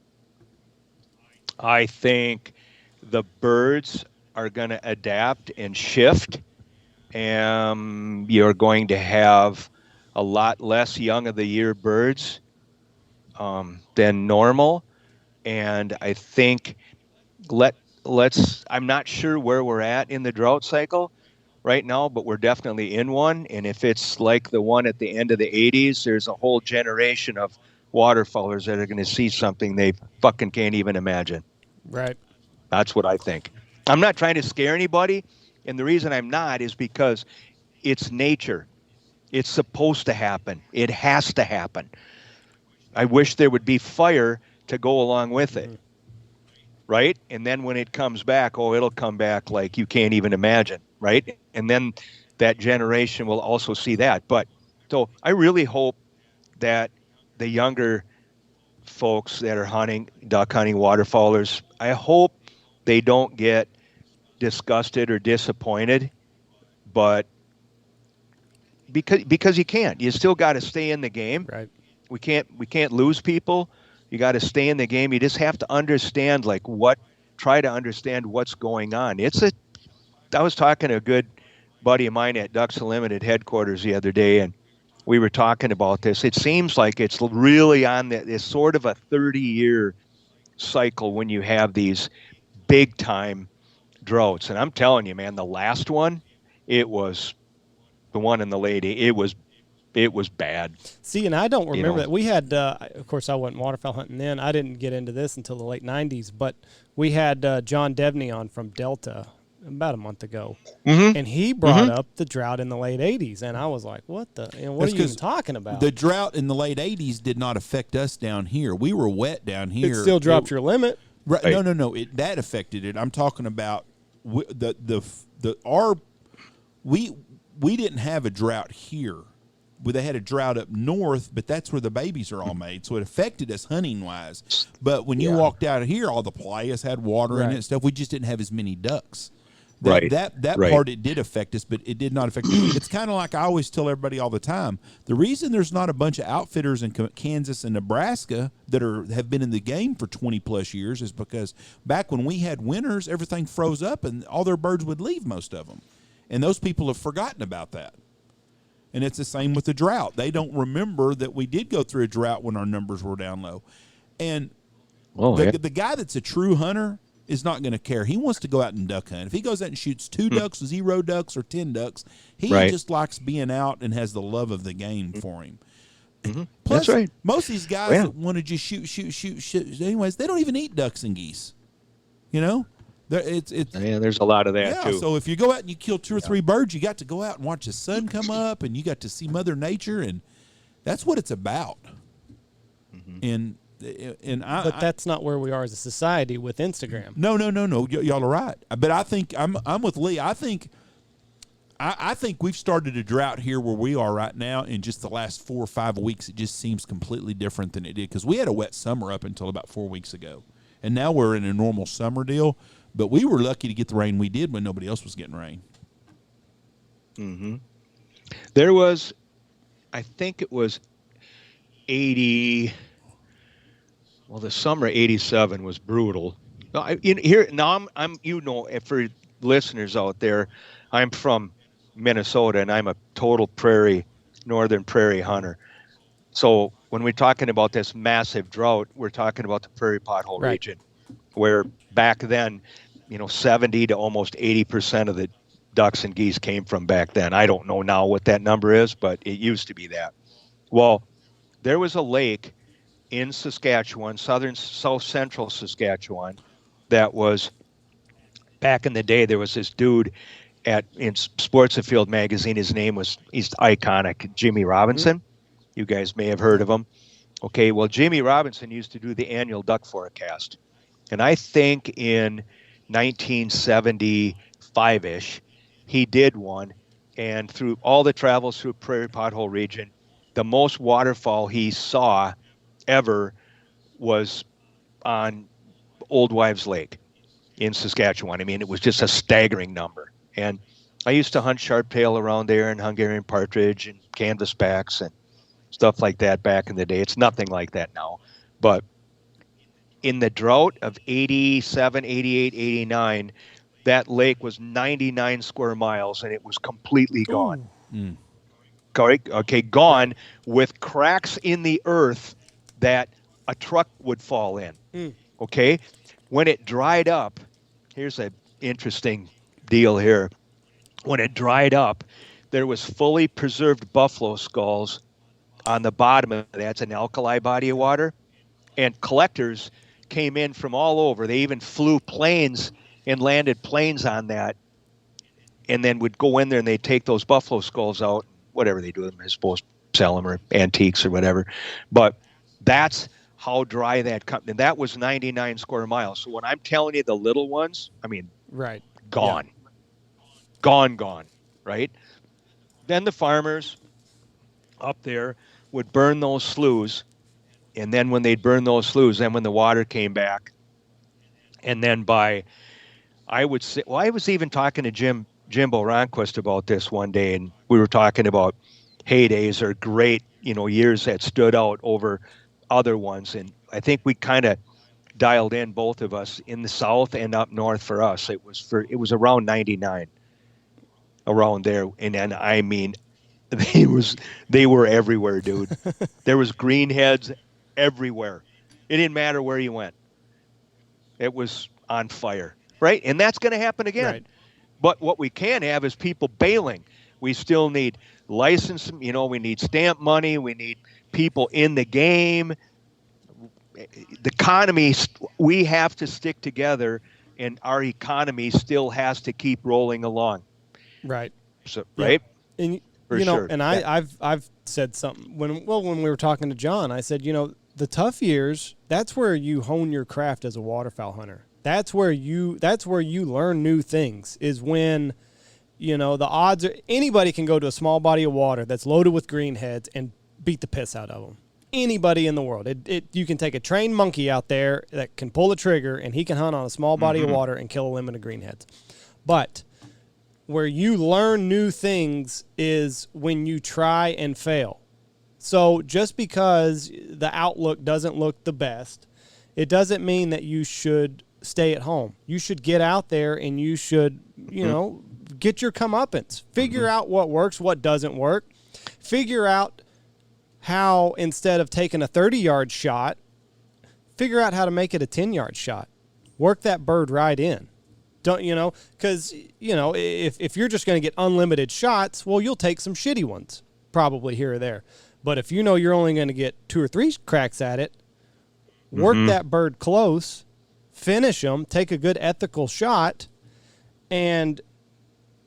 I think the birds are going to adapt and shift, and you're going to have a lot less young of the year birds than normal. And I think let's I'm not sure where we're at in the drought cycle right now, but we're definitely in one. And if it's like the one at the end of the 80s, there's a whole generation of waterfowlers that are going to see something they fucking can't even imagine. Right. That's what I think. I'm not trying to scare anybody, and the reason I'm not is because it's nature. It's supposed to happen. It has to happen. I wish there would be fire to go along with it. Right? And then when it comes back, it'll come back like you can't even imagine, right? And then that generation will also see that. But so I really hope that the younger folks that are hunting, duck hunting, waterfowlers, I hope they don't get disgusted or disappointed, but because you can't. You still got to stay in the game. Right. We can't lose people. You got to stay in the game. You just have to understand try to understand what's going on. I was talking to a good buddy of mine at Ducks Unlimited headquarters the other day, and we were talking about this. It seems like it's really on this sort of a 30-year cycle when you have these big time droughts. And I'm telling you, man, the last one, it was the one in the late, it was bad. See, and I don't remember that. We had, of course, I wasn't waterfowl hunting then. I didn't get into this until the late 90s, but we had John Devney on from Delta about a month ago, and he brought up the drought in the late 80s, and I was like, what what are you even talking about? The drought in the late 80s did not affect us down here. We were wet down here. It still dropped your limit. Right. No. That affected it. I'm talking about we didn't have a drought here. They had a drought up north, but that's where the babies are all made. So it affected us hunting wise. But when you walked out of here, all the playas had water in it and stuff. We just didn't have as many ducks. That part, it did affect us, but it did not affect us. It's kind of like I always tell everybody all the time. The reason there's not a bunch of outfitters in Kansas and Nebraska that have been in the game for 20 plus years is because back when we had winters, everything froze up and all their birds would leave, most of them. And those people have forgotten about that. And it's the same with the drought. They don't remember that we did go through a drought when our numbers were down low. And the guy that's a true hunter is not going to care. He wants to go out and duck hunt. If he goes out and shoots 2 ducks, 0 ducks, or 10 ducks, he just likes being out and has the love of the game for him. Plus, most of these guys that want to just shoot, anyways, they don't even eat ducks and geese. You know? There's a lot of that too. So if you go out and you kill 2 or 3 birds, you got to go out and watch the sun come up, and you got to see Mother Nature, and that's what it's about. But that's not where we are as a society with Instagram. No. Y'all are right. But I think I'm with Lee. I think we've started a drought here where we are right now. In just the last 4 or 5 weeks, it just seems completely different than it did, because we had a wet summer up until about 4 weeks ago, and now we're in a normal summer deal. But we were lucky to get the rain we did when nobody else was getting rain. There was, I think it was 80. Well, the summer of 87 was brutal. I'm for listeners out there, I'm from Minnesota, and I'm a total northern prairie hunter. So when we're talking about this massive drought, we're talking about the Prairie Pothole region, where back then, 70 to almost 80% of the ducks and geese came from back then. I don't know now what that number is, but it used to be that. Well, there was a lake in Saskatchewan, south central Saskatchewan, that was, back in the day, there was this dude in Sports Afield magazine. He's iconic, Jimmy Robinson. You guys may have heard of him. Okay, well, Jimmy Robinson used to do the annual duck forecast. And I think in 1975-ish, he did one. And through all the travels through Prairie Pothole region, the most waterfowl he saw ever was on Old Wives Lake in Saskatchewan. I mean, it was just a staggering number. And I used to hunt sharp-tail around there and Hungarian partridge and canvasbacks and stuff like that back in the day. It's nothing like that now. But in the drought of 87, 88, 89, that lake was 99 square miles and it was completely gone. Ooh. Okay, gone with cracks in the earth that a truck would fall in. Okay, when it dried up, here's an interesting deal here. When it dried up, there was fully preserved buffalo skulls on the bottom of that's an alkali body of water, and collectors came in from all over. They even flew planes and landed planes on that, and then would go in there and they'd take those buffalo skulls out, whatever they do with them, I suppose sell them or antiques or whatever. But that's how dry that company. And that was 99 square miles. So when I'm telling you the little ones, I mean, gone, gone, right? Then the farmers up there would burn those sloughs. And then when they'd burn those sloughs, then when the water came back, and then I would say, well, I was even talking to Jimbo Ronquist about this one day, and we were talking about heydays or great, years that stood out over other ones. And I think we kind of dialed in, both of us, in the south and up north. For us, it was around 99, around there. And then, I mean, they were everywhere, dude. There was greenheads everywhere. It didn't matter where you went. It was on fire, right? And that's going to happen again. Right. But what we can have is people bailing. We still need license, we need stamp money. We need people in the game. The economy, we have to stick together, and our economy still has to keep rolling along. Right. So, right? And For you know, sure. and I've said something when we were talking to John. I said, the tough years, that's where you hone your craft as a waterfowl hunter. That's where you learn new things, is when, the odds are anybody can go to a small body of water that's loaded with greenheads and beat the piss out of them. Anybody in the world. You can take a trained monkey out there that can pull a trigger and he can hunt on a small body of water and kill a limit of greenheads. But where you learn new things is when you try and fail. So just because the outlook doesn't look the best, it doesn't mean that you should stay at home. You should get out there and you should, get your comeuppance. Figure out what works, what doesn't work. Figure out how, instead of taking a 30-yard shot, figure out how to make it a 10-yard shot. Work that bird right in. Don't, because, if you're just going to get unlimited shots, well, you'll take some shitty ones, probably here or there. But if you're only going to get 2 or 3 cracks at it, work that bird close, finish them, take a good ethical shot, and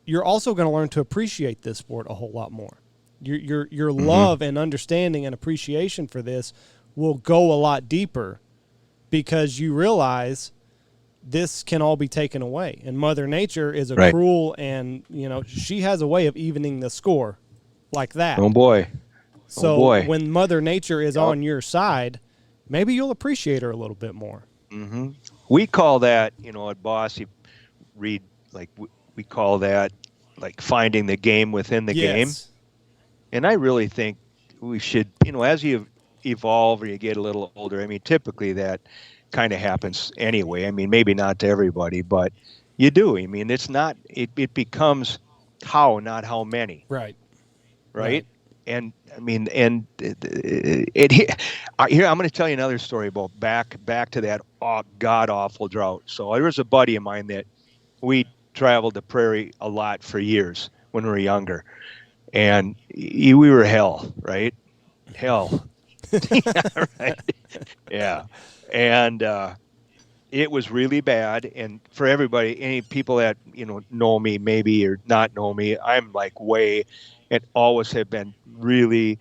you're also going to learn to appreciate this sport a whole lot more. Your love and understanding and appreciation for this will go a lot deeper, because you realize this can all be taken away. And Mother Nature is a cruel, and, she has a way of evening the score like that. Oh, boy. So when Mother Nature is on your side, maybe you'll appreciate her a little bit more. Mm-hmm. We call that, at Boss, you read, like, we call that, like, finding the game within the game. And I really think we should, as you evolve or you get a little older, I mean, typically that kind of happens anyway. I mean, maybe not to everybody, but you do. I mean, it's not, it becomes how, not how many. Right. And I mean, and here I'm going to tell you another story about back to that god awful drought. So there was a buddy of mine that we traveled the prairie a lot for years when we were younger, and we were hell, right? Hell, yeah, right? Yeah, and it was really bad. And for everybody, any people that know me maybe or not know me, I'm like way. And always have been really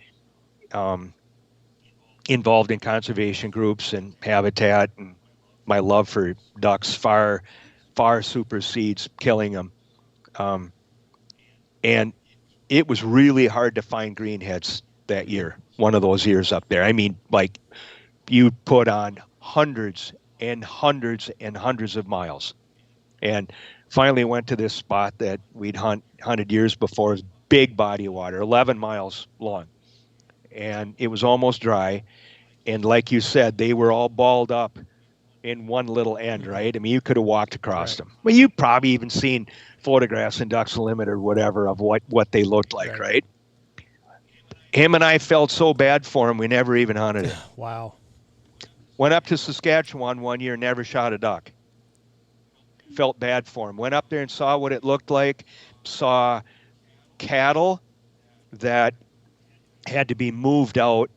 involved in conservation groups and habitat, and my love for ducks far supersedes killing them. And it was really hard to find greenheads that year, one of those years up there. I mean, like, you put on hundreds and hundreds and hundreds of miles, And finally went to this spot that we'd hunted years before. It was big body of water, 11 miles long. And it was almost dry. And like you said, they were all balled up in one little end, right? I mean, you could have walked across them. Well, you've probably even seen photographs in Ducks Unlimited or whatever of what they looked like, right? Him and I felt so bad for him, we never even hunted it. Wow. Went up to Saskatchewan one year, never shot a duck. Felt bad for him. Went up there and saw what it looked like. Saw cattle that had to be moved out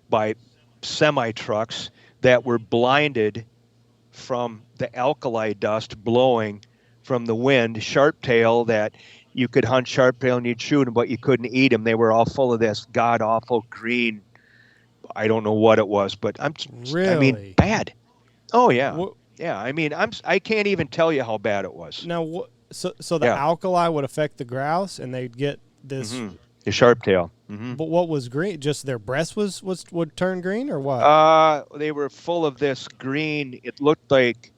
by semi-trucks that were blinded from the alkali dust blowing from the wind. Sharptail that you could hunt sharptail and you'd shoot them, but you couldn't eat them. They were all full of this god-awful green, I don't know what it was, but I mean, bad. Oh, yeah. Yeah, I mean, I can't even tell you how bad it was. Now, so the alkali would affect the grouse, and they'd get this... The sharptail. But what was green? Just their breast would turn green, or what? They were full of this green. It looked like,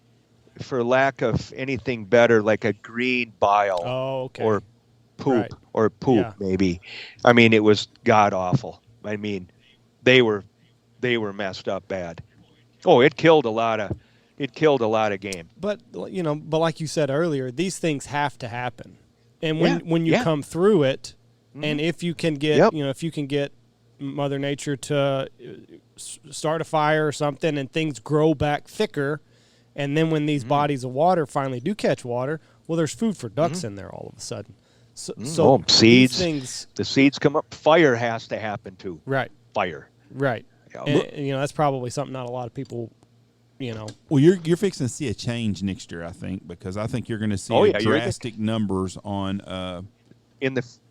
for lack of anything better, like a green bile. Oh, okay. Or poop, maybe. I mean, it was god awful. I mean, they were messed up bad. Oh, it killed a lot of game. But like you said earlier, these things have to happen, and when you come through it. And if you can get, if you can get Mother Nature to start a fire or something and things grow back thicker, and then when these bodies of water finally do catch water, well, there's food for ducks in there all of a sudden. So seeds, the seeds come up. Fire has to happen too. Right. Fire. Right. Yeah. And, that's probably something not a lot of people, Well, you're fixing to see a change next year, I think, because I think you're going to see drastic numbers on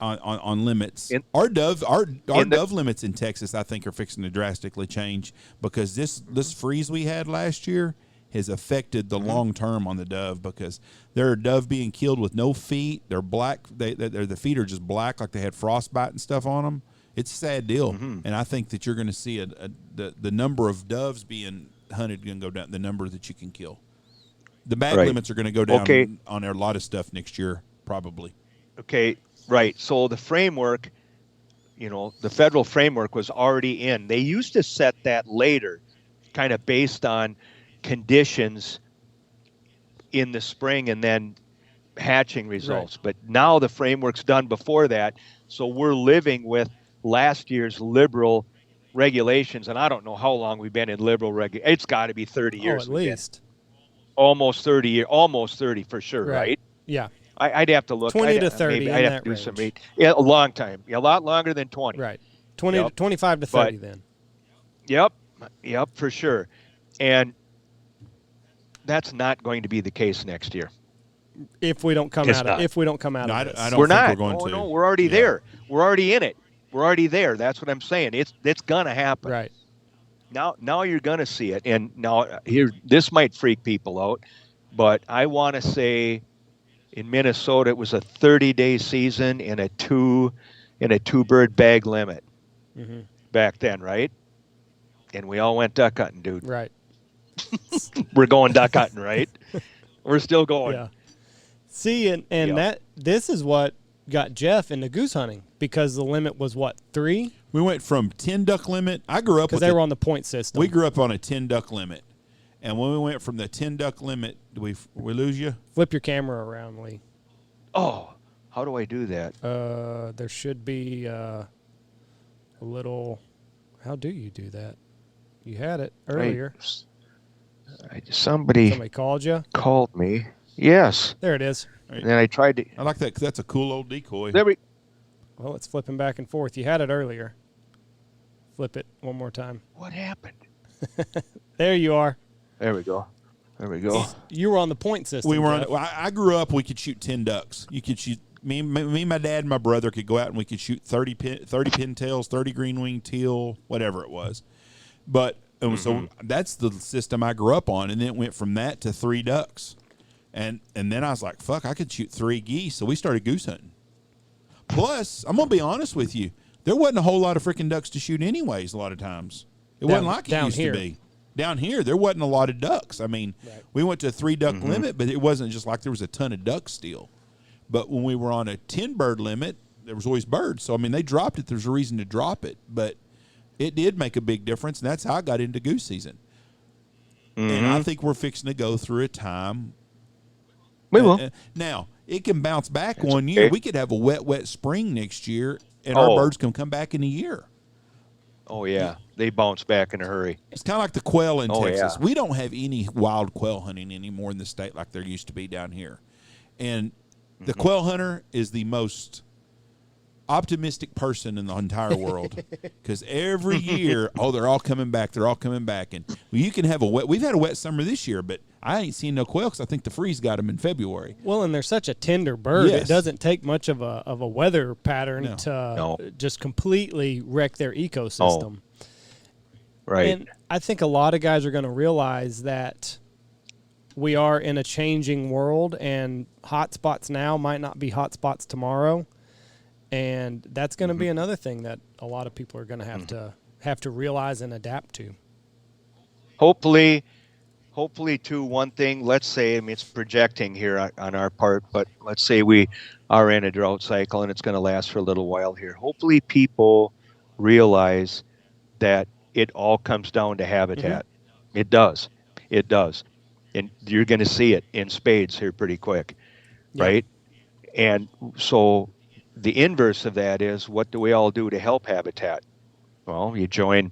on limits. Our dove limits in Texas, I think, are fixing to drastically change because this freeze we had last year has affected the long term on the dove because there are dove being killed with no feet. They're black. The feet are just black, like they had frostbite and stuff on them. It's a sad deal, and I think that you're going to see the number of doves being hunted going to go down. The number that you can kill. The bag limits are going to go down on a lot of stuff next year, probably. Okay. Right. So the framework, the federal framework was already in. They used to set that later, kind of based on conditions in the spring and then hatching results. Right. But now the framework's done before that. So we're living with last year's liberal regulations. And I don't know how long we've been in liberal regulations. It's got to be 30 years. At least. Almost 30 years. Almost 30 for sure, right? Yeah. I'd have to look. 20 to 30. Maybe I'd have to do some read. Yeah, a long time. Yeah, a lot longer than 20. Right. 20 to 25 to 30 then. Yep, for sure. And that's not going to be the case next year. If we don't come out of this. I don't think we're going to. No, we're already there. We're already in it. We're already there. That's what I'm saying. It's going to happen. Right. Now you're going to see it. And now this might freak people out, but I want to say in Minnesota, it was a 30-day season and a two bird bag limit back then, right? And we all went duck hunting, dude. Right. We're going duck hunting, right? We're still going. Yeah. See, and this is what got Jeff into goose hunting because the limit was what, 3? We went from 10 duck limit. I grew up because they were on the point system. We grew up on a 10 duck limit. And when we went from the 10 duck limit, did we lose you? Flip your camera around, Lee. Oh, how do I do that? There should be a little. How do you do that? You had it earlier. Somebody called you? Called me. Yes. There it is. And then I tried to. I like that because that's a cool old decoy. Well, it's flipping back and forth. You had it earlier. Flip it one more time. What happened? There you are. There we go. You were on the point system. We were on. I grew up. We could shoot 10 ducks. You could shoot. Me, my dad, and my brother could go out and we could shoot 30 pintails, 30 green winged teal, whatever it was. But so that's the system I grew up on, and then it went from that to 3 ducks, and then I was like, fuck, I could shoot 3 geese. So we started goose hunting. Plus, I'm gonna be honest with you, there wasn't a whole lot of freaking ducks to shoot anyways. A lot of times, it wasn't like it used to be. Down here, there wasn't a lot of ducks. I mean, we went to a 3-duck limit, but it wasn't just like there was a ton of ducks still. But when we were on a 10-bird limit, there was always birds. So, I mean, they dropped it. There's a reason to drop it. But it did make a big difference, and that's how I got into goose season. And I think we're fixing to go through a time. We will. Now, it can bounce back one year. We could have a wet spring next year, and our birds can come back in a year. Oh, yeah. They bounce back in a hurry. It's kind of like the quail in Texas. Yeah. We don't have any wild quail hunting anymore in the state like there used to be down here. And the quail hunter is the most optimistic person in the entire world because every year, they're all coming back. They're all coming back. And you can have we've had a wet summer this year, but I ain't seen no quail because I think the freeze got them in February. Well, and they're such a tender bird. Yes. It doesn't take much of a weather pattern to just completely wreck their ecosystem. Right. And I think a lot of guys are going to realize that we are in a changing world, and hot spots now might not be hot spots tomorrow. And that's going to be another thing that a lot of people are going to have to realize and adapt to. Hopefully, too, one thing, let's say, I mean, it's projecting here on our part, but let's say we are in a drought cycle and it's going to last for a little while here. Hopefully people realize that it all comes down to habitat. It does. It does. And you're going to see it in spades here pretty quick, right? And so the inverse of that is, what do we all do to help habitat? Well, you join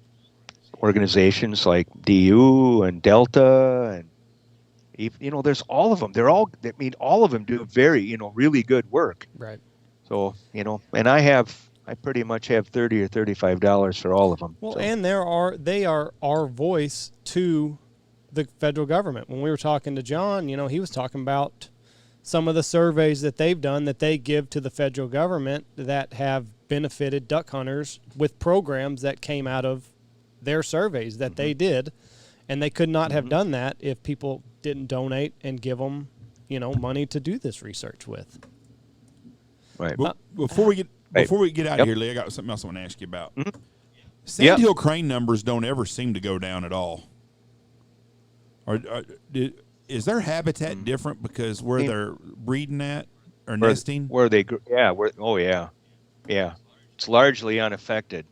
organizations like DU and Delta, and there's all of them. All of them do very, really good work. Right. So, and I pretty much have $30 or $35 for all of them. Well, so. and they are our voice to the federal government. When we were talking to John, he was talking about some of the surveys that they've done that they give to the federal government that have benefited duck hunters with programs that came out of their surveys that they did, and they could not have done that if people didn't donate and give them, money to do this research with. Right. Before we get out of here, Lee, I got something else I want to ask you about. Sandhill crane numbers don't ever seem to go down at all. Is their habitat different because where they're breeding at or nesting? Yeah. It's largely unaffected,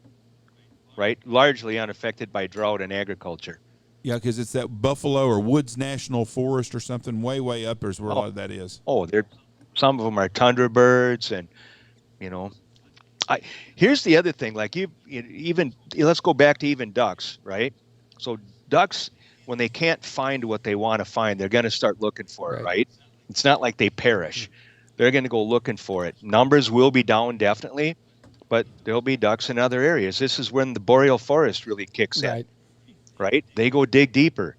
right? Largely unaffected by drought and agriculture. Yeah, because it's that Buffalo or Woods National Forest or something way up there's where a lot of that is. Some of them are tundra birds, and here's the other thing. Like let's go back to even ducks, right? So ducks, when they can't find what they want to find, they're going to start looking for it, right? It's not like they perish. They're going to go looking for it. Numbers will be down definitely, but there'll be ducks in other areas. This is when the boreal forest really kicks in, right? They go dig deeper,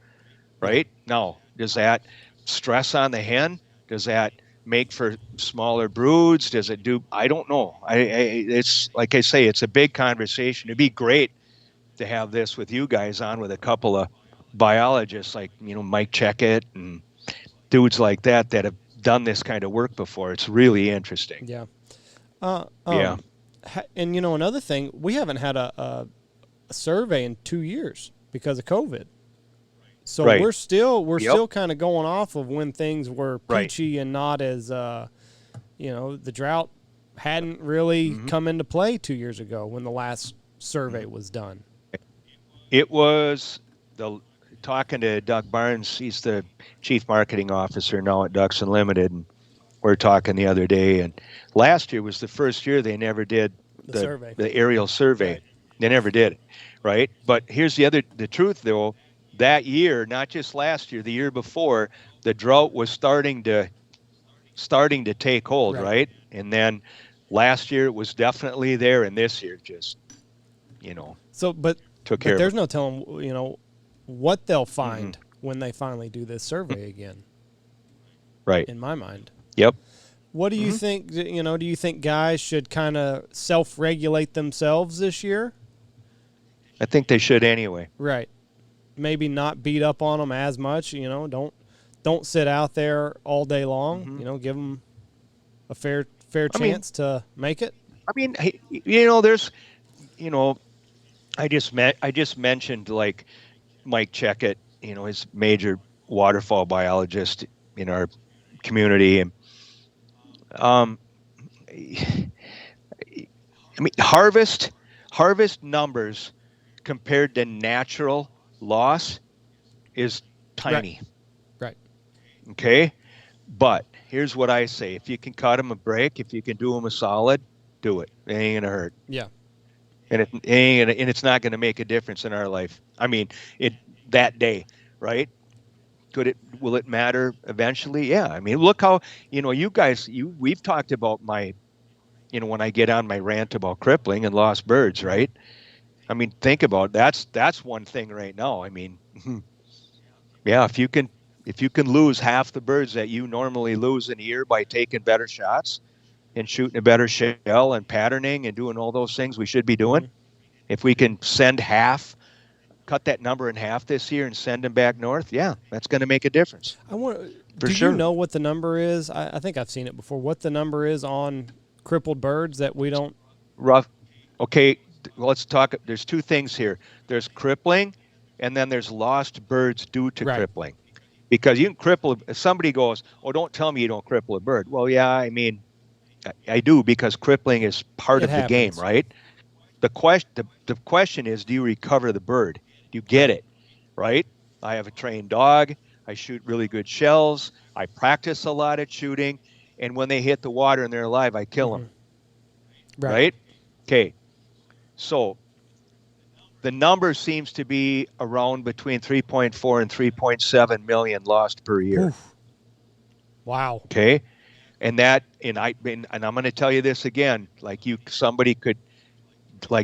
right? Now, does that stress on the hen? Does that make for smaller broods? Does it do? I don't know. It's like I say, it's a big conversation. It'd be great to have this with you guys on with a couple of biologists like Mike Checkett and dudes like that have done this kind of work before. It's really interesting. Yeah. And another thing, we haven't had a survey in 2 years because of COVID. So we're still kind of going off of when things were peachy and not as the drought hadn't really come into play 2 years ago when the last survey was done. It was talking to Doug Barnes. He's the chief marketing officer now at Ducks Unlimited, and we're talking the other day. And last year was the first year they never did the aerial survey. Right. They never did it, right? But here's the truth though. That year, not just last year, the year before, the drought was starting to take hold, right? And then last year it was definitely there, and this year just, took care of it. There's no telling, what they'll find when they finally do this survey again. Right. In my mind. Yep. What do you think, do you think guys should kind of self-regulate themselves this year? I think they should anyway. Right. Maybe not beat up on them as much, don't sit out there all day long, give them a fair chance to make it. I mean, there's, I just mentioned like Mike Checkett, is major waterfowl biologist in our community, and um, I mean, harvest numbers compared to natural loss is tiny. Right. Okay, but here's what I say: if you can cut them a break, if you can do them a solid, do it. It ain't gonna hurt. Yeah. And it ain't gonna, and it's not gonna make a difference in our life. I mean, it that day, right? Will it matter eventually? Yeah. I mean, look how, you guys, we've talked about my, when I get on my rant about crippling and lost birds, right? I mean, think about that's one thing right now. I mean, yeah, if you can lose half the birds that you normally lose in a year by taking better shots and shooting a better shell and patterning and doing all those things we should be doing, if we can cut that number in half this year and send them back north, yeah, that's going to make a difference. Do you know what the number is? I think I've seen it before. What the number is on crippled birds that we don't? Rough. Okay, let's talk. There's two things here. There's crippling, and then there's lost birds due to crippling. Because you can cripple. If somebody goes, "Oh, don't tell me you don't cripple a bird." Well, yeah, I mean, I do, because crippling is part of the game, right? The question is, do you recover the bird? Do you get it, right? I have a trained dog. I shoot really good shells. I practice a lot at shooting. And when they hit the water and they're alive, I kill them. Right? Okay. So the number seems to be around between 3.4 and 3.7 million lost per year. Oof. Wow. Okay. And I'm going to tell you this again, somebody could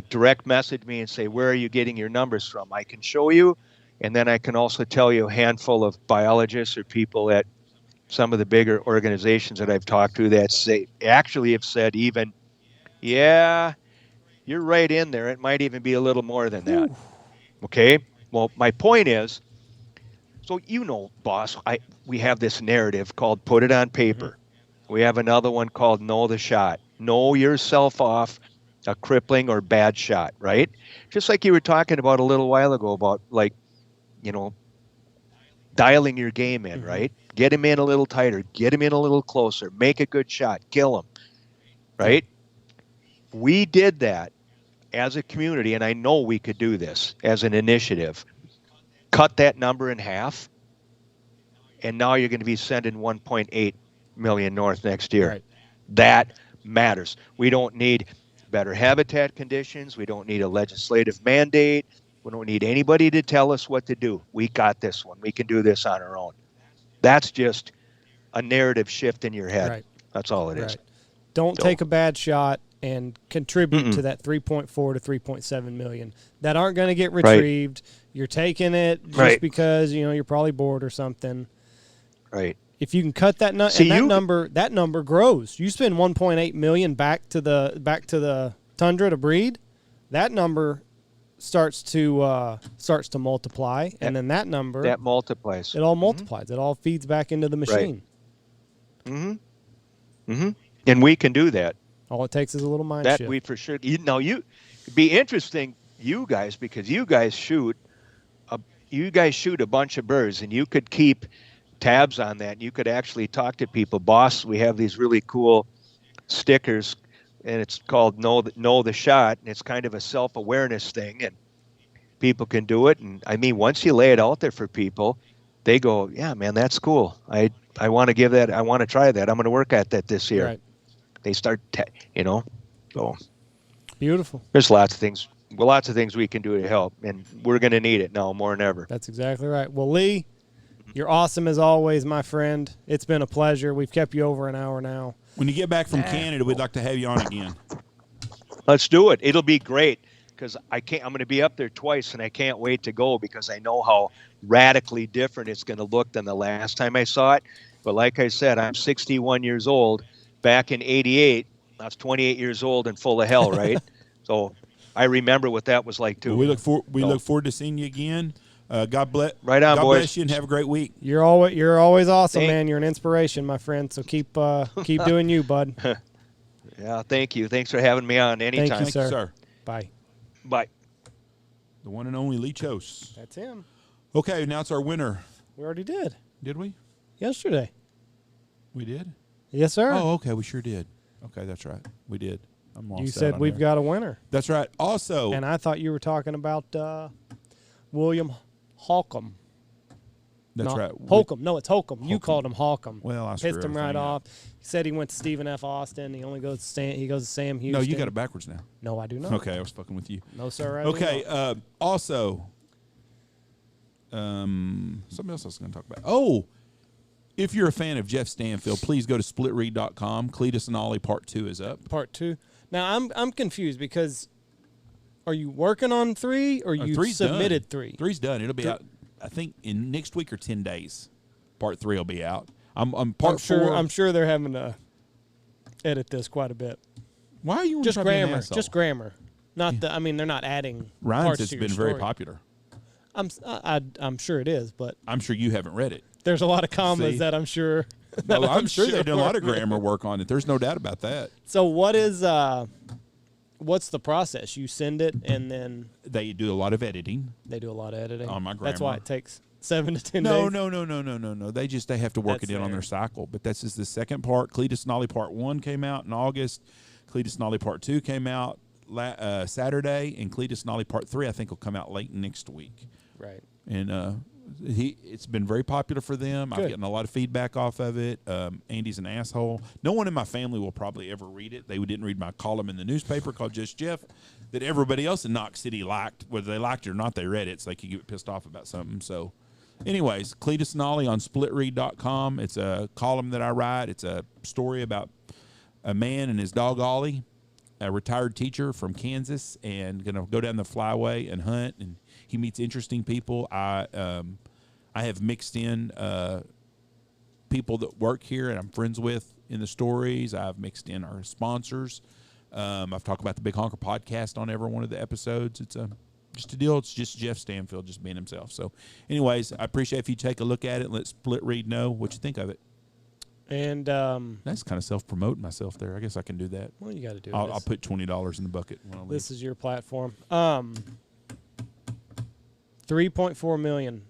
direct message me and say, where are you getting your numbers from? I can show you. And then I can also tell you a handful of biologists or people at some of the bigger organizations that I've talked to that actually have said even, yeah, you're right in there. It might even be a little more than that. Okay. Well, my point is, so, boss, we have this narrative called put it on paper. We have another one called know the shot. Know yourself off a crippling or bad shot, right? Just like you were talking about a little while ago about dialing your game in, right? Get him in a little tighter, get him in a little closer, make a good shot, kill him, right? We did that as a community, and I know we could do this as an initiative. Cut that number in half, and now you're going to be sending 1.8 million north next year. Right. That matters. We don't need better habitat conditions. We don't need a legislative mandate. We don't need anybody to tell us what to do. We got this one. We can do this on our own. That's just a narrative shift in your head. Right. That's all it is. Don't take a bad shot and contribute to that 3.4 to 3.7 million that aren't going to get retrieved. You're taking it just because you're probably bored or something. Right. If you can cut that that number grows. You spend 1.8 million back to the tundra to breed, that number starts to multiply, and then that number multiplies. It all multiplies. It all feeds back into the machine. Right. And we can do that. All it takes is a little mind that shift. We for sure. It'd be interesting, you guys, because you guys shoot a bunch of birds, and you could keep tabs on that. You could actually talk to people. Boss, we have these really cool stickers, and it's called know the shot, and it's kind of a self-awareness thing, and people can do it. And I mean, once you lay it out there for people, they go, yeah, man, that's cool. I want to give that. I want to try that. I'm going to work at that this year. Right. They start, so beautiful. There's lots of things we can do to help, and we're going to need it now more than ever. That's exactly right. Well, Lee, you're awesome as always, my friend. It's been a pleasure. We've kept you over an hour now. When you get back from Canada, we'd like to have you on again. Let's do it. It'll be great, because I'm going to be up there twice, and I can't wait to go, because I know how radically different it's going to look than the last time I saw it. But like I said, I'm 61 years old. Back in '88, I was 28 years old and full of hell, right? So I remember what that was like too. Well, we look forward to seeing you again. God bless. Right on, God boys. bless you, and have a great week. You're always awesome, man. You're an inspiration, my friend. So keep doing you, bud. Yeah, thank you. Thanks for having me on anytime. Thank you, sir. Bye. Bye. The one and only Lee Kjos. That's him. Okay, now it's our winner. We already did. Did we? Yesterday. We did? Yes, sir. Oh, okay, we sure did. Okay, that's right. We did. I'm lost you out said on we've there. got a winner. That's right. Also, And I thought you were talking about William Holcomb. that's No, right. Holcomb. No, it's Holcomb. You Holcomb. called him Holcomb. Well, I screw pissed him right everything off. up. He said he went to Stephen F. Austin. He only goes to Sam Houston. No, you got it backwards now. No, I do not. Okay, I was fucking with you. No, sir. I do Okay, not. also, something else I was going to talk about. Oh, if you're a fan of Jeff Stanfield, please go to splitread.com. Cletus and Ollie Part 2 is up. Part 2. Now I'm confused because are you working on 3 or you Three's submitted done. 3? 3's done. It'll be out, I think, in next week or 10 days. Part 3 will be out. I'm part 4. I'm sure they're having to edit this quite a bit. Why are you Just trying to be an grammar. asshole? Just grammar. Not the. I mean, they're not adding Ryan's parts has to been your very story. popular. I'm sure it is, but I'm sure you haven't read it. there's a lot of commas See? that I'm sure. No, that I'm sure they've done a lot of were- grammar work on it. There's no doubt about that. So what's the process? You send it and then They do a lot of editing. they do a lot of editing. On my That's why grammar. it takes 7 to 10 No, days. no. They have to work That's it in on fair. their cycle. But that's just the second part. Cletus and Ollie Part 1 came out in August. Cletus and Ollie Part 2 came out Saturday. And Cletus and Ollie Part 3, I think, will come out late next week. Right. And it's been very popular for them. I've Good. gotten a lot of feedback off of it. Andy's an asshole. No one in my family will probably ever read it. They didn't read my column in the newspaper called Just Jeff that everybody else in Knox City liked. Whether they liked it or not, they read it, so they could get pissed off about something. So, anyways, Cletus and Ollie on splitread.com. It's a column that I write. It's a story about a man and his dog Ollie, a retired teacher from Kansas, and going to go down the flyway and hunt, and he meets interesting people. I have mixed in people that work here and I'm friends with in the stories. I've mixed in our sponsors. I've talked about the Big Honker podcast on every one of the episodes. It's just a deal. It's just Jeff Stanfield just being himself. So, anyways, I appreciate if you take a look at it and let Split Read know what you think of it. And That's kind of self-promoting myself there. I guess I can do that. well, you got to do I'll this. put $20 in the bucket when I leave. This is your platform. 3.4 million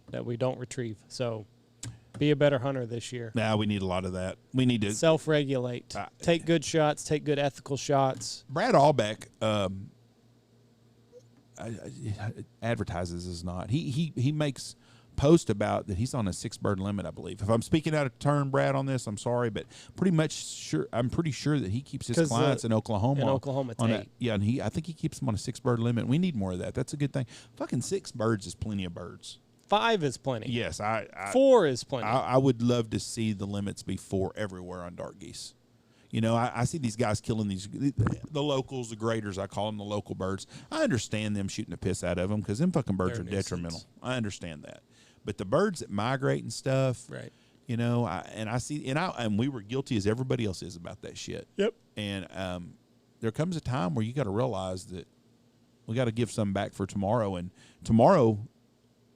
that we don't retrieve. So be a better hunter this year. Nah, we need a lot of that. We need to. Self-regulate. Take good shots. Take good ethical shots. Brad Allbeck advertises as not. He makes post about that he's on a 6-bird limit, I believe. If I'm speaking out of turn, Brad, on this, I'm sorry, but I'm pretty sure that he keeps his 'Cause, clients in Oklahoma. in Oklahoma, it's on 8. Yeah, and I think he keeps them on a 6-bird limit. We need more of that. That's a good thing. Fucking 6 birds is plenty of birds. 5 is plenty. Yes, 4 is plenty. I would love to see the limits be 4 everywhere on dark geese. You know, I see these guys killing the locals, the graders. I call them the local birds. I understand them shooting the piss out of them because them fucking birds They're are a nuisance. detrimental. I understand that. But the birds that migrate and stuff, Right. you know, and we were guilty as everybody else is about that shit. Yep. And there comes a time where you got to realize that we got to give some back for tomorrow, and tomorrow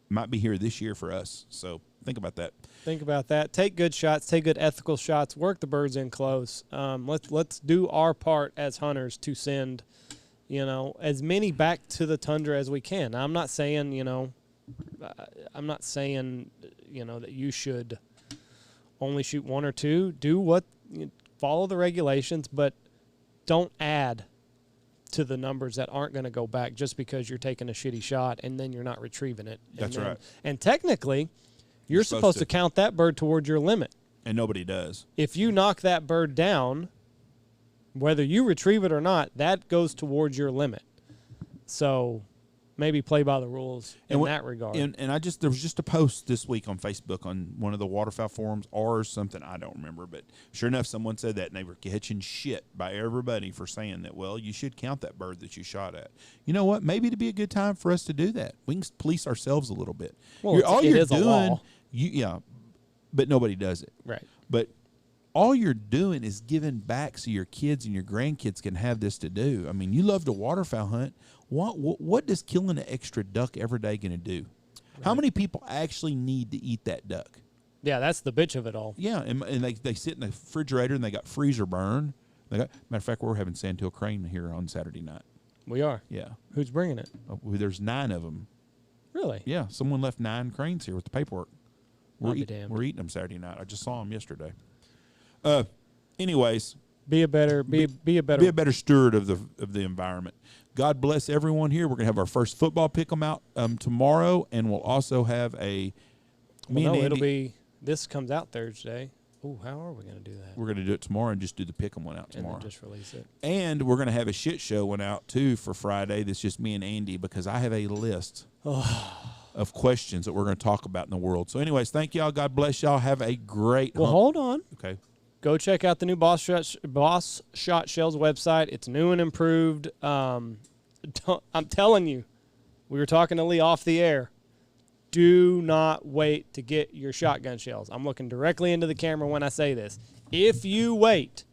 might be here this year for us. So think about that. Think about that. Take good shots. Take good ethical shots. Work the birds in close. Let's do our part as hunters to send, as many back to the tundra as we can. Now, I'm not saying, that you should only shoot 1 or 2. Follow the regulations, but don't add to the numbers that aren't going to go back just because you're taking a shitty shot and then you're not retrieving it. That's right. And technically, you're supposed to count that bird towards your limit. And nobody does. If you knock that bird down, whether you retrieve it or not, that goes towards your limit. So maybe play by the rules in that regard. And there was just a post this week on Facebook on one of the waterfowl forums or something, I don't remember, but sure enough, someone said that, and they were catching shit by everybody for saying that, well, you should count that bird that you shot at. You know what? Maybe it'd be a good time for us to do that. We can police ourselves a little bit. Well, it is a law. But nobody does it. Right. But all you're doing is giving back so your kids and your grandkids can have this to do. I mean, you love to waterfowl hunt. What does killing an extra duck every day going to do? Right. How many people actually need to eat that duck? Yeah, that's the bitch of it all. Yeah, and they sit in the refrigerator and they got freezer burn. Matter of fact, we're having sandhill crane here on Saturday night. We are. Yeah. Who's bringing it? There's 9 of them. Really? Yeah, someone left 9 cranes here with the paperwork. I'll be damned. We're eating them Saturday night. I just saw them yesterday. Anyways, Be a better steward of the environment. God bless everyone here. We're gonna have our first football pick'em out tomorrow, and we'll also have a. It'll be. This comes out Thursday. Ooh, how are we gonna do that? We're gonna do it tomorrow and just do the pick'em one out tomorrow. And then just release it. And we're gonna have a shit show one out too for Friday. That's just me and Andy because I have a list of questions that we're gonna talk about in the world. So, anyways, thank y'all. God bless y'all. Have a great. Well, hold on. Okay. Go check out the new Boss Shot Shells website. It's new and improved. I'm telling you, we were talking to Lee off the air. Do not wait to get your shotgun shells. I'm looking directly into the camera when I say this. If you wait,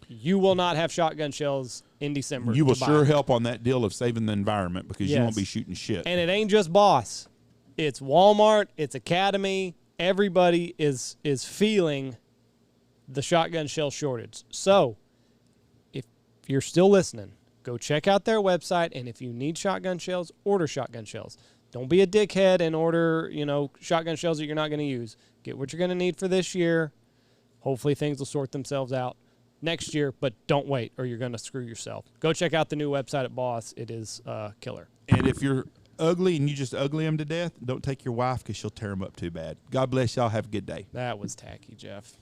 you will not have shotgun shells in December. You will sure help on that deal of saving the environment because you won't be shooting shit. And it ain't just Boss. It's Walmart. It's Academy. Everybody is feeling the shotgun shell shortage. So, if you're still listening, go check out their website, and if you need shotgun shells, order shotgun shells. Don't be a dickhead and order, shotgun shells that you're not going to use. Get what you're going to need for this year. Hopefully things will sort themselves out next year, but don't wait or you're going to screw yourself. Go check out the new website at Boss. It is killer. And if you're ugly and you just ugly them to death, don't take your wife because she'll tear them up too bad. God bless y'all. Have a good day. That was tacky, Jeff.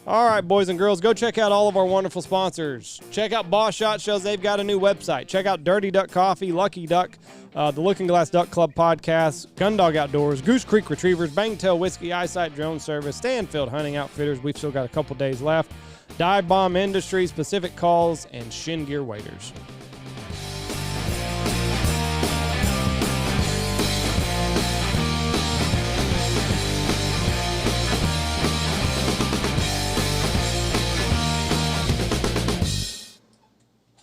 All right, boys and girls, go check out all of our wonderful sponsors. Check out Boss Shot Shells. They've got a new website. Check out Dirty Duck Coffee, Lucky Duck, the Looking Glass Duck Club podcast, Gundog Outdoors, Goose Creek Retrievers, Bangtail Whiskey, Eyesight Drone Service, Stanfield Hunting Outfitters. We've still got a couple days left. Dive Bomb Industries, Pacific Calls, and Shin Gear Waders.